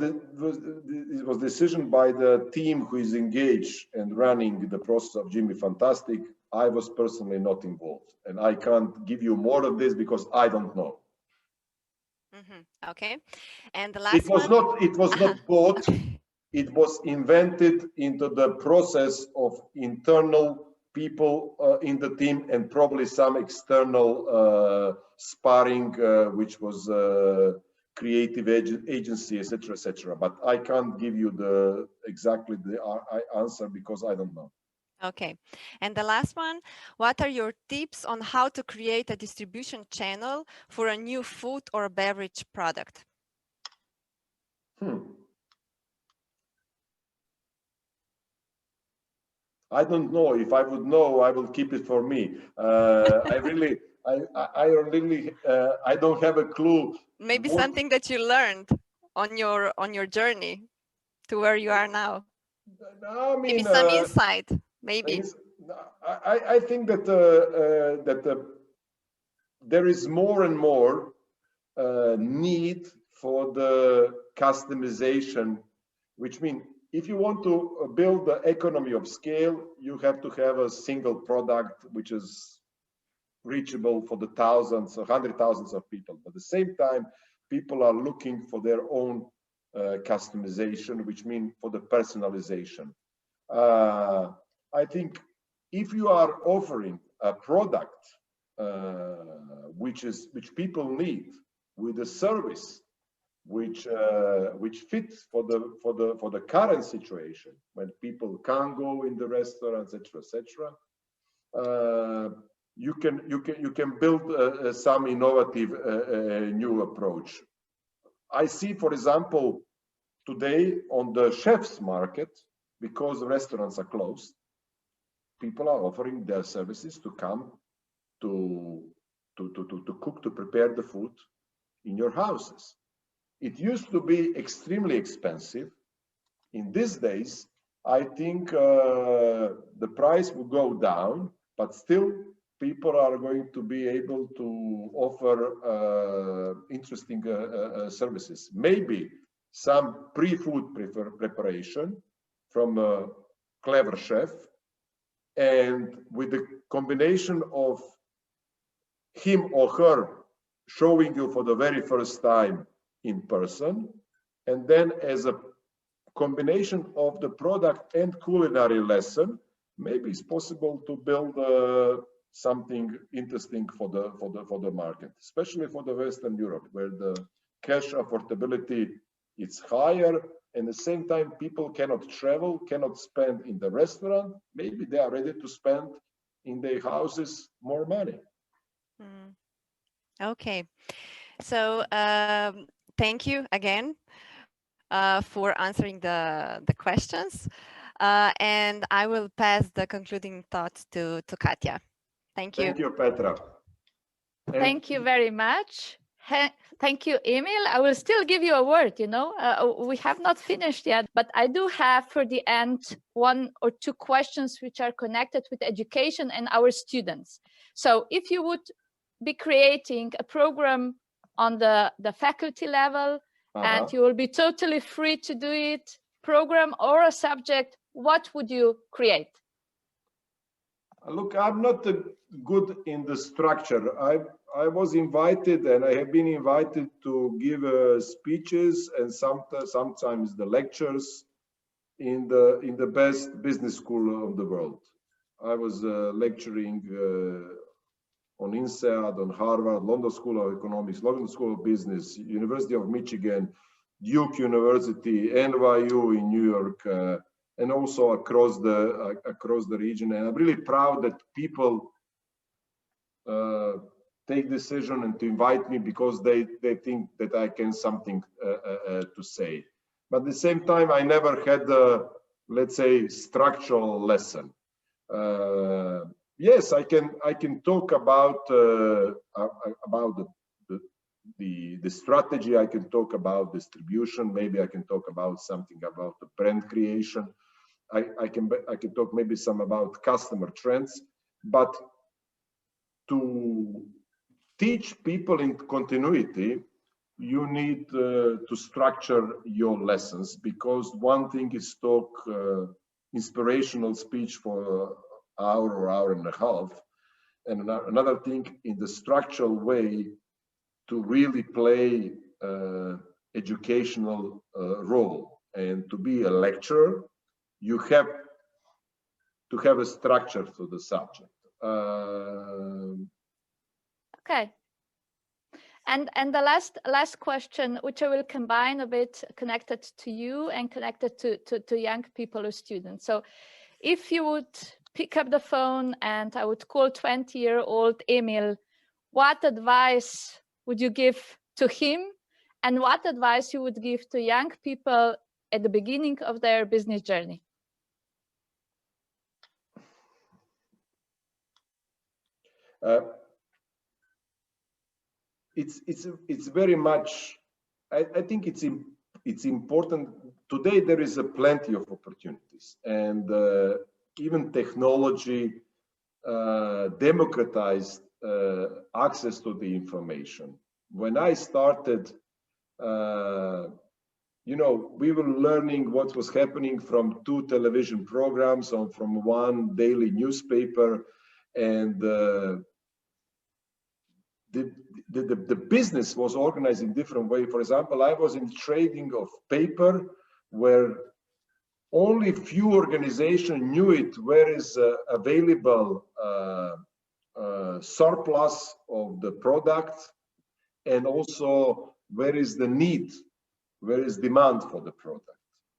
decision by the team who is engaged and running the process of Jimmy Fantastic. I was personally not involved, and I can't give you more of this because I don't know. Okay, and the last it was not bought. Okay. It was invented into the process of internal people in the team and probably some external sparring, which was creative agency, etc., etc. But I can't give you exactly the answer because I don't know. Okay, and the last one, what are your tips on how to create a distribution channel for a new food or beverage product? I don't know. If I would know, I will keep it for me. I don't have a clue. Maybe something that you learned on your journey to where you are now. I mean, maybe some insight. Maybe. I think that there is more and more need for the customization, which means if you want to build the economy of scale, you have to have a single product which is reachable for the thousands or 100,000s of people. But at the same time, people are looking for their own customization, which means for the personalization. I think if you are offering a product which people need with a service which fits for the current situation when people can't go in the restaurants, etc., you can build some innovative new approach. I see, for example, today on the chef's market, because restaurants are closed, people are offering their services to come to cook, to prepare the food in your houses. It used to be extremely expensive. In these days, I think the price will go down, but still people are going to be able to offer interesting services. Maybe some pre-food preparation from a clever chef, and with the combination of him or her showing you for the very first time in person, and then as a combination of the product and culinary lesson, maybe it's possible to build something interesting for the market, especially for the Western Europe, where the cash affordability is higher, and at the same time people cannot travel, cannot spend in the restaurant. Maybe they are ready to spend in their houses more money. Okay, so thank you again for answering the questions. And I will pass the concluding thoughts to Katja. Thank you. Thank you, Petra. And Thank you very much. Thank you, Emil. I will still give you a word, you know, we have not finished yet, but I do have for the end 1 or 2 questions which are connected with education and our students. So if you would be creating a program on the faculty level, and you will be totally free to do it, program or a subject, what would you create? Look, I'm not good in the structure. I was invited, and I have been invited to give speeches and sometimes the lectures in the best business school of the world. I was lecturing on INSEAD, on Harvard, London School of Economics, London School of Business, University of Michigan, Duke University, NYU in New York, and also across the region. And I'm really proud that people take decision and to invite me because they think that I can something to say. But at the same time, I never had a, let's say, structural lesson. Yes, I can talk about the strategy. I can talk about distribution. Maybe I can talk about something about the brand creation. I can talk maybe some about customer trends. But to teach people in continuity, you need to structure your lessons, because one thing is talk inspirational speech for hour or hour and a half, and another thing in the structural way to really play educational role. And to be a lecturer, you have to have a structure to the subject. Okay. And the last question, which I will combine a bit connected to you and connected to young people or students. So if you would pick up the phone and I would call 20-year-old Emil, what advice would you give to him? And what advice you would give to young people at the beginning of their business journey? It's very much, I think it's important. Today there is a plenty of opportunities, and even technology democratized access to the information. When I started, you know, we were learning what was happening from 2 television programs or from 1 daily newspaper, and the business was organized in different way. For example, I was in trading of paper where only few organizations knew it, where is available surplus of the product, and also where is the need, where is demand for the product.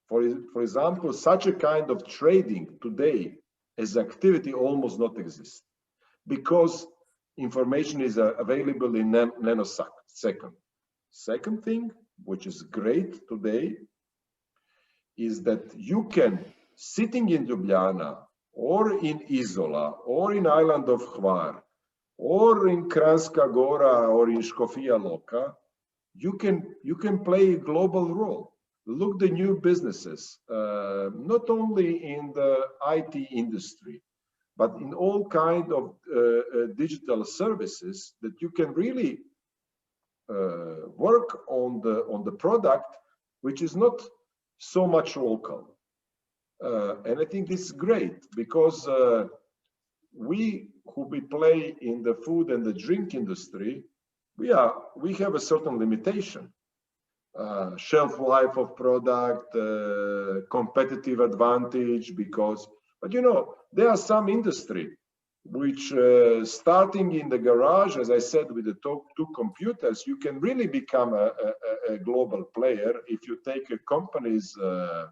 For example, such a kind of trading today as activity almost not exists, because information is available in nanosecond. Second thing, which is great today, is that you can, sitting in Ljubljana or in Izola or in island of Hvar or in Kranjska Gora or in Škofja Loka, you can play a global role. Look the new businesses, not only in the IT industry, but in all kind of digital services, that you can really work on the product, which is not so much local. And I think this is great, because we play in the food and the drink industry, we have a certain limitation. Shelf life of product, competitive advantage, but you know, there are some industry which starting in the garage, as I said, with the 2 computers, you can really become a global player if you take a company's, for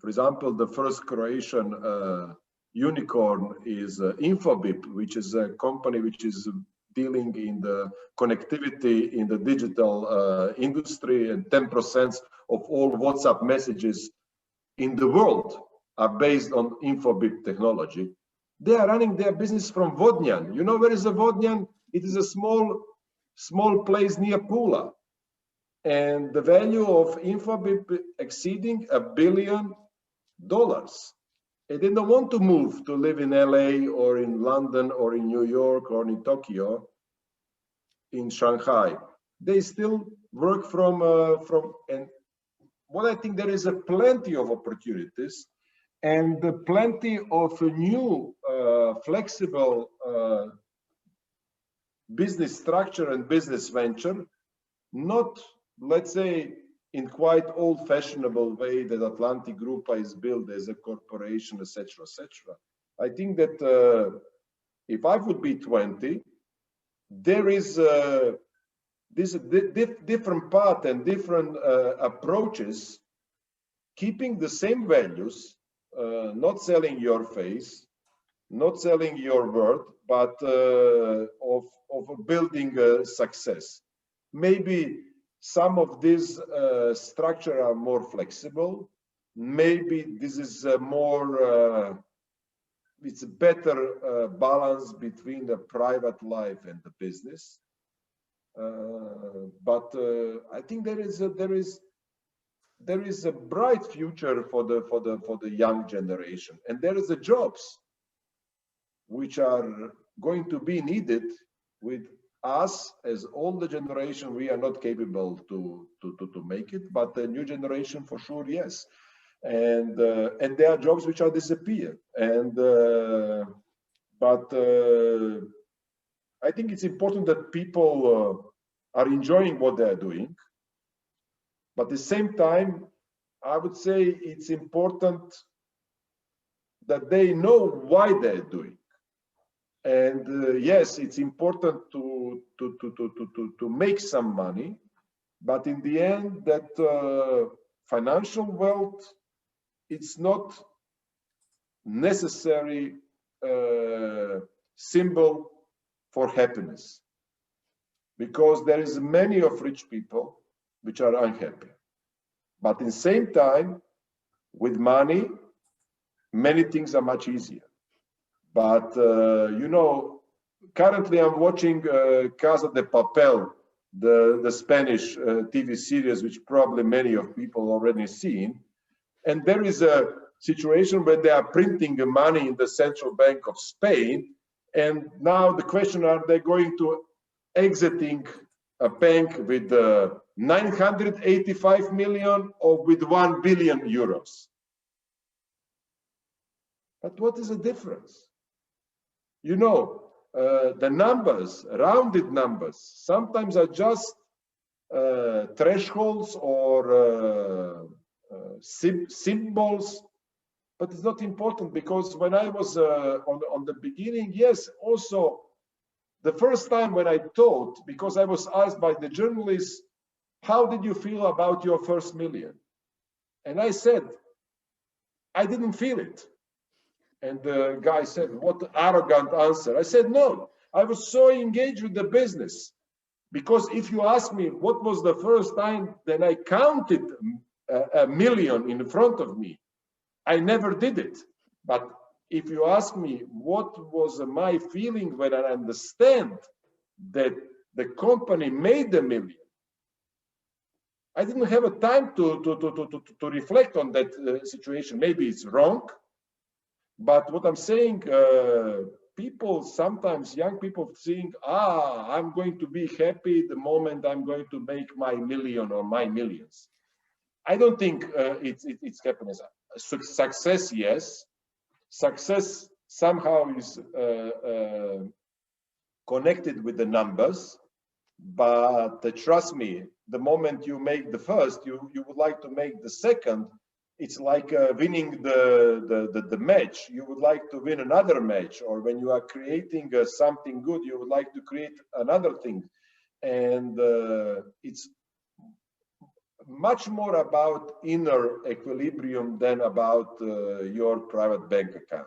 example, the first Croatian unicorn is Infobip, which is a company which is dealing in the connectivity in the digital industry, and 10% of all WhatsApp messages in the world are based on infobip technology. They are running their business from Vodnjan. You know where is a Vodnjan? It is a small place near Pula. And the value of infobip exceeding $1 billion. And they don't want to move to live in LA or in London or in New York or in Tokyo, in Shanghai. They still work from and what I think there is a plenty of opportunities and plenty of new flexible business structure and business venture, not, let's say, in quite old-fashionable way that Atlantic Group is built as a corporation, etc., etc. I think that if I would be 20, there is this different path and different approaches, keeping the same values, not selling your face, not selling your word, but of building success. Maybe some of these structure are more flexible. Maybe this is more, it's a better balance between the private life and the business. But I think there is a bright future for the young generation, and there is the jobs which are going to be needed. With us as older generation, we are not capable to make it, but the new generation for sure, yes. And there are jobs which are disappear. And but I think it's important that people are enjoying what they are doing. But at the same time, I would say it's important that they know why they're doing. And yes, it's important to make some money, but in the end, that financial wealth, it's not necessary symbol for happiness, because there is many of rich people which are unhappy. But in the same time, with money, many things are much easier. But, you know, currently I'm watching Casa de Papel, the Spanish TV series, which probably many of people already seen. And there is a situation where they are printing the money in the Central Bank of Spain. And now the question, are they going to exiting a bank with 985 million or with 1 billion euros? But what is the difference? You know, the numbers, rounded numbers, sometimes are just thresholds or symbols, but it's not important, because when I was on the beginning, yes, also the first time when I taught, because I was asked by the journalists, how did you feel about your first million? And I said, I didn't feel it. And the guy said, what arrogant answer. I said, no, I was so engaged with the business, because if you ask me what was the first time that I counted a million in front of me, I never did it. But if you ask me what was my feeling when I understand that the company made a million, I didn't have a time to reflect on that situation. Maybe it's wrong. But what I'm saying, people sometimes, young people think, I'm going to be happy the moment I'm going to make my million or my millions. I don't think it's happiness. Success, yes. Success somehow is connected with the numbers. But trust me, the moment you make the first, you would like to make the second. It's like winning the match. You would like to win another match, or when you are creating something good, you would like to create another thing. And it's much more about inner equilibrium than about your private bank account.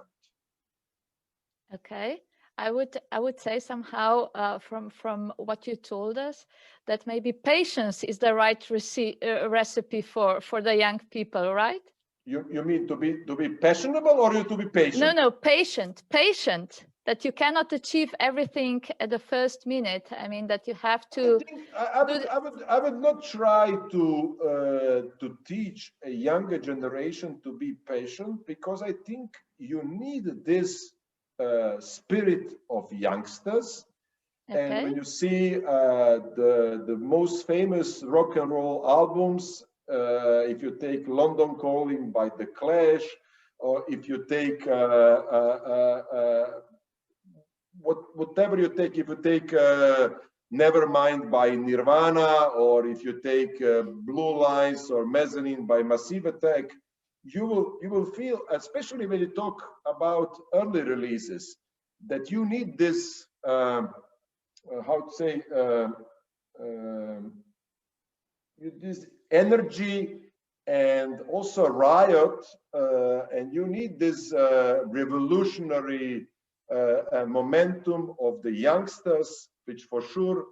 Okay. I would say somehow from what you told us that maybe patience is the right recipe for the young people, right? You mean to be passionable or to be patient? No, patient. That you cannot achieve everything at the first minute. I mean that you have to. I would not try to teach a younger generation to be patient, because I think you need this spirit of youngsters. Okay. And when you see the most famous rock and roll albums, if you take London Calling by The Clash, or if you take whatever you take, if you take Nevermind by Nirvana, or if you take Blue Lines or Mezzanine by Massive Attack, you will feel, especially when you talk about early releases, that you need this how to say this energy and also riot, and you need this revolutionary momentum of the youngsters, which for sure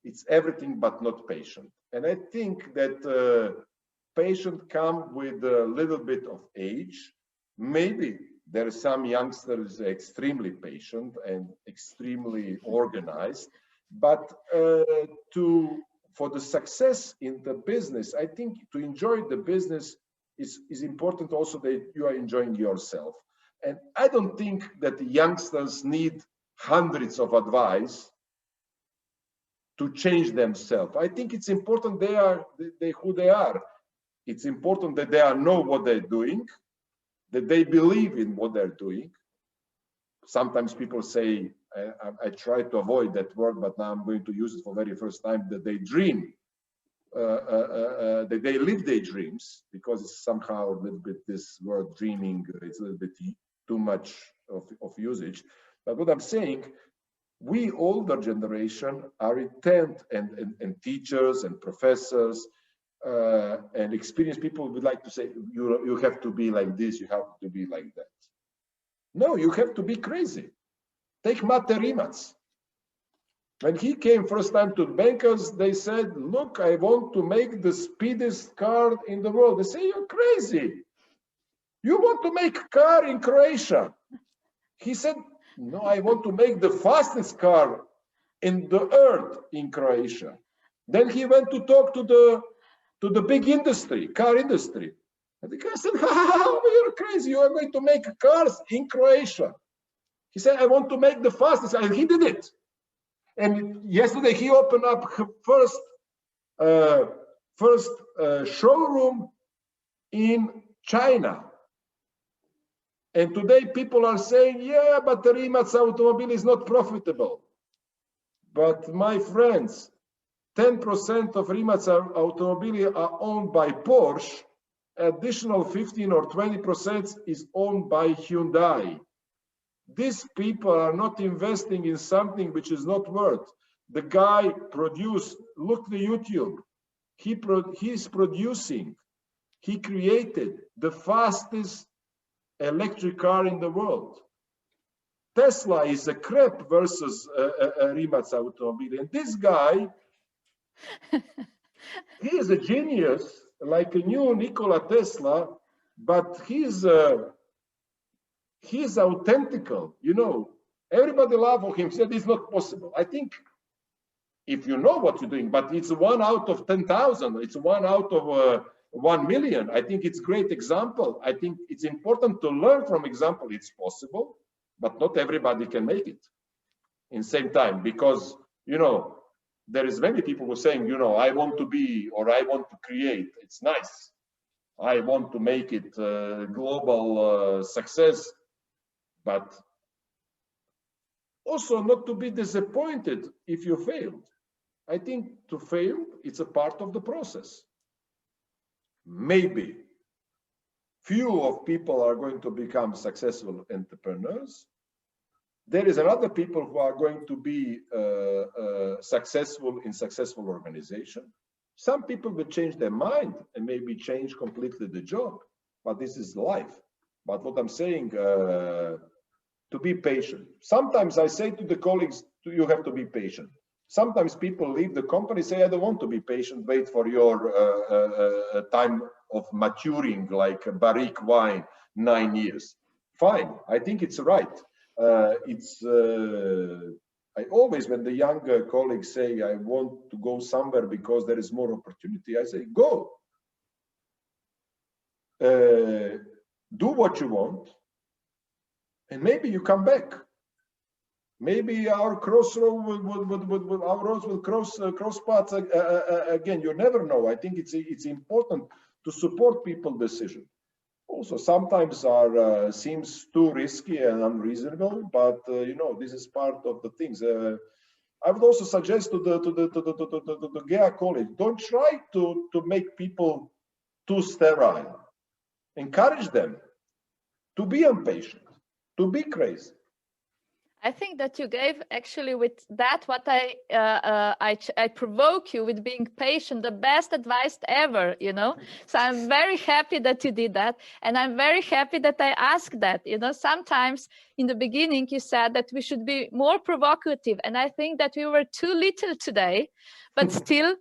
it's everything but not patient. And I think that patient come with a little bit of age. Maybe there are some youngsters extremely patient and extremely organized, but for the success in the business, I think to enjoy the business is important also that you are enjoying yourself. And I don't think that the youngsters need hundreds of advice to change themselves. I think it's important they are who they are. It's important that they know what they're doing, that they believe in what they're doing. Sometimes people say, I try to avoid that word, but now I'm going to use it for the very first time, that they dream, that they live their dreams, because it's somehow a little bit, this word dreaming, it's a little bit too much of usage. But what I'm saying, we older generation are intent, and teachers and professors and experienced people would like to say, you have to be like this, you have to be like that. No, you have to be crazy. Take Mate Rimac. When he came first time to bankers, they said, look, I want to make the speediest car in the world. They say, you're crazy. You want to make a car in Croatia. He said, no, I want to make the fastest car in the earth in Croatia. Then he went to talk to the big industry, car industry. And the guy said, you're crazy. You are going to make cars in Croatia. He said, I want to make the fastest. And he did it. And yesterday he opened up first showroom in China. And today people are saying, yeah, but the Rimac automobile is not profitable. But my friends, 10% of Rimac automobile are owned by Porsche. Additional 15 or 20% is owned by Hyundai. These people are not investing in something which is not worth. The guy produced, look the YouTube, he's producing, he created the fastest electric car in the world. Tesla is a crap versus a Rimac automobile. And this guy, he is a genius, like a new Nikola Tesla, but he's authentical, you know. Everybody laughed at him, said it's not possible. I think if you know what you're doing, but it's 1 out of 10,000, it's 1 out of 1 million. I think it's a great example. I think it's important to learn from example. It's possible, but not everybody can make it in same time, because, you know, there is many people who are saying, you know, I want to be, or I want to create. It's nice. I want to make it global success, but also not to be disappointed if you failed. I think to fail, it's a part of the process. Maybe few of people are going to become successful entrepreneurs. There is another people who are going to be successful in successful organization. Some people will change their mind and maybe change completely the job, but this is life. But what I'm saying, to be patient. Sometimes I say to the colleagues, you have to be patient. Sometimes people leave the company, say, I don't want to be patient, wait for your time of maturing, like a barrique wine, 9 years. Fine, I think it's right. I always, when the younger colleagues say, I want to go somewhere because there is more opportunity, I say, go. Do what you want, and maybe you come back. Maybe our roads will cross paths again. You never know. I think it's important to support people's decision. Also, sometimes our seems too risky and unreasonable, but you know, this is part of the things. I would also suggest to the GEA college, don't try to make people too sterile. Encourage them to be impatient, to be crazy. I think that you gave actually with that what I provoke you with being patient, the best advice ever, you know. So I'm very happy that you did that, and I'm very happy that I asked that. You know, sometimes in the beginning you said that we should be more provocative, and I think that we were too little today, but still.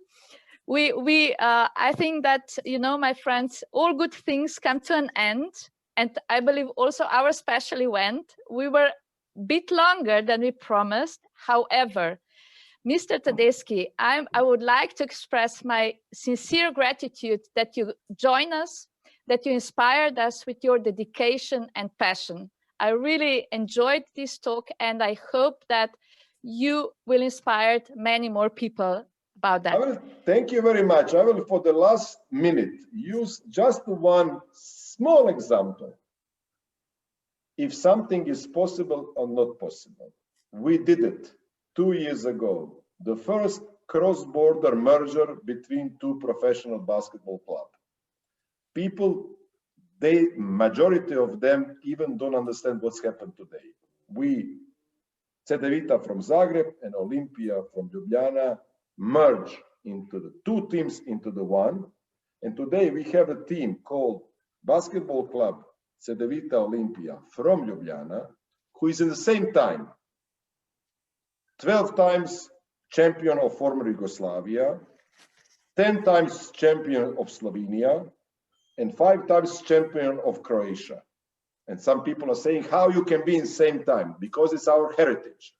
I think that, you know, my friends, all good things come to an end, and I believe also our special went. We were bit longer than we promised. However, Mr. Tedeschi, I would like to express my sincere gratitude that you joined us, that you inspired us with your dedication and passion. I really enjoyed this talk, and I hope that you will inspire many more people about that. Thank you very much. I will, for the last minute, use just one small example. If something is possible or not possible. We did it 2 years ago. The first cross-border merger between two professional basketball clubs. People, majority of them even don't understand what's happened today. We, Cedevita from Zagreb and Olimpija from Ljubljana, merge into the two teams into the one. And today we have a team called Basketball Club Cedevita Olimpija from Ljubljana, who is in the same time 12 times champion of former Yugoslavia, 10 times champion of Slovenia, and 5 times champion of Croatia. And some people are saying how you can be in the same time, because it's our heritage.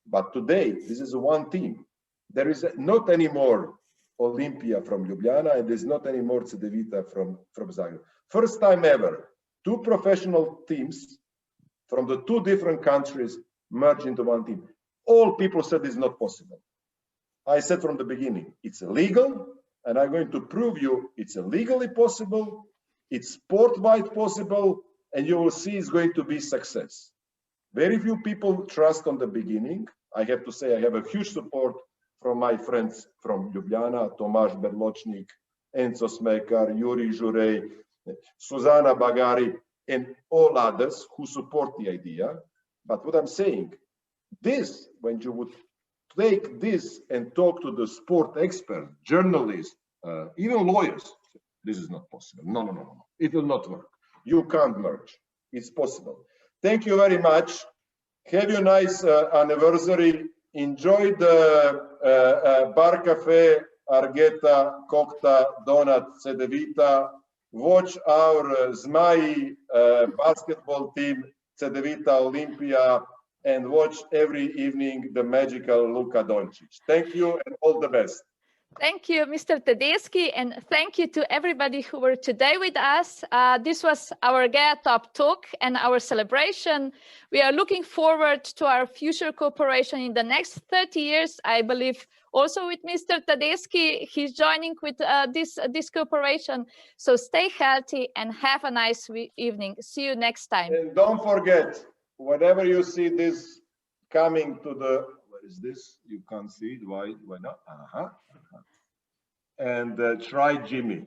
But today, this is one team. There is not anymore Olimpija from Ljubljana, and there's not anymore Cedevita from Zagreb. First time ever. 2 professional teams from the 2 different countries merge into one team. All people said it's not possible. I said from the beginning, it's illegal, and I'm going to prove you it's legally possible, it's sport-wide possible, and you will see it's going to be success. Very few people trust on the beginning. I have to say I have a huge support from my friends from Ljubljana, Tomaž Berločnik, Enzo Smekar, Juri Žurej, Suzana Bagari, and all others who support the idea. But what I'm saying, this, when you would take this and talk to the sport expert, journalists, even lawyers, this is not possible. No. It will not work. You can't merge. It's possible. Thank you very much. Have a nice anniversary. Enjoy the bar cafe, Argeta, Kokta, Donut, Cedevita. Watch our Zmaji basketball team, Cedevita Olimpija, and watch every evening the magical Luka Doncic. Thank you and all the best. Thank you, Mr. Tedeschi, and thank you to everybody who were today with us. This was our GEA Top Talk and our celebration. We are looking forward to our future cooperation in the next 30 years, I believe, also with Mr. Tedeschi. He's joining with this cooperation. So stay healthy and have a nice evening. See you next time. And don't forget, whenever you see this coming to the, what is this? You can't see it. Why not? And try Jimmy.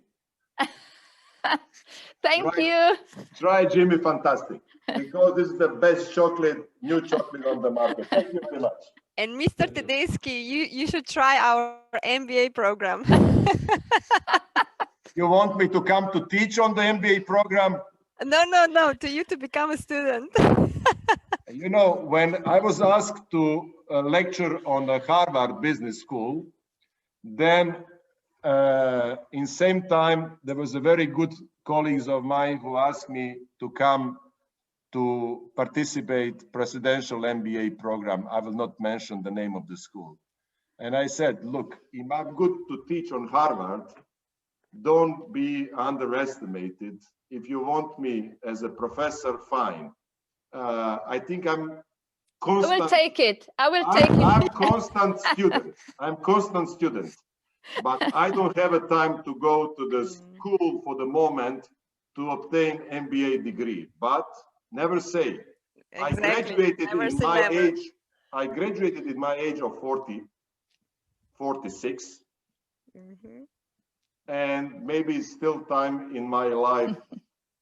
Thank you. Try Jimmy, fantastic. Because this is the best chocolate, new chocolate on the market. Thank you very much. And Mr. Tedeschi, you should try our MBA program. You want me to come to teach on the MBA program? No, to you to become a student. You know, when I was asked to lecture on the Harvard Business School, then in same time, there was a very good colleagues of mine who asked me to come to participate presidential MBA program. I will not mention the name of the school. And I said, look, if I'm good to teach on Harvard, don't be underestimated. If you want me as a professor, fine. I think I'm constant. I will take it. I will take it. I'm constant student. I'm constant student. But I don't have a time to go to the school for the moment to obtain MBA degree. But never say. Exactly. I graduated in my age. I graduated in my age of 46. And maybe it's still time in my life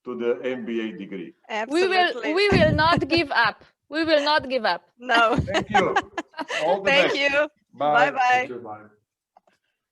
to the MBA degree. Absolutely. We will not give up. We will not give up. No. Thank you. All the Thank best. you. Bye. Bye-bye. Thank you, bye.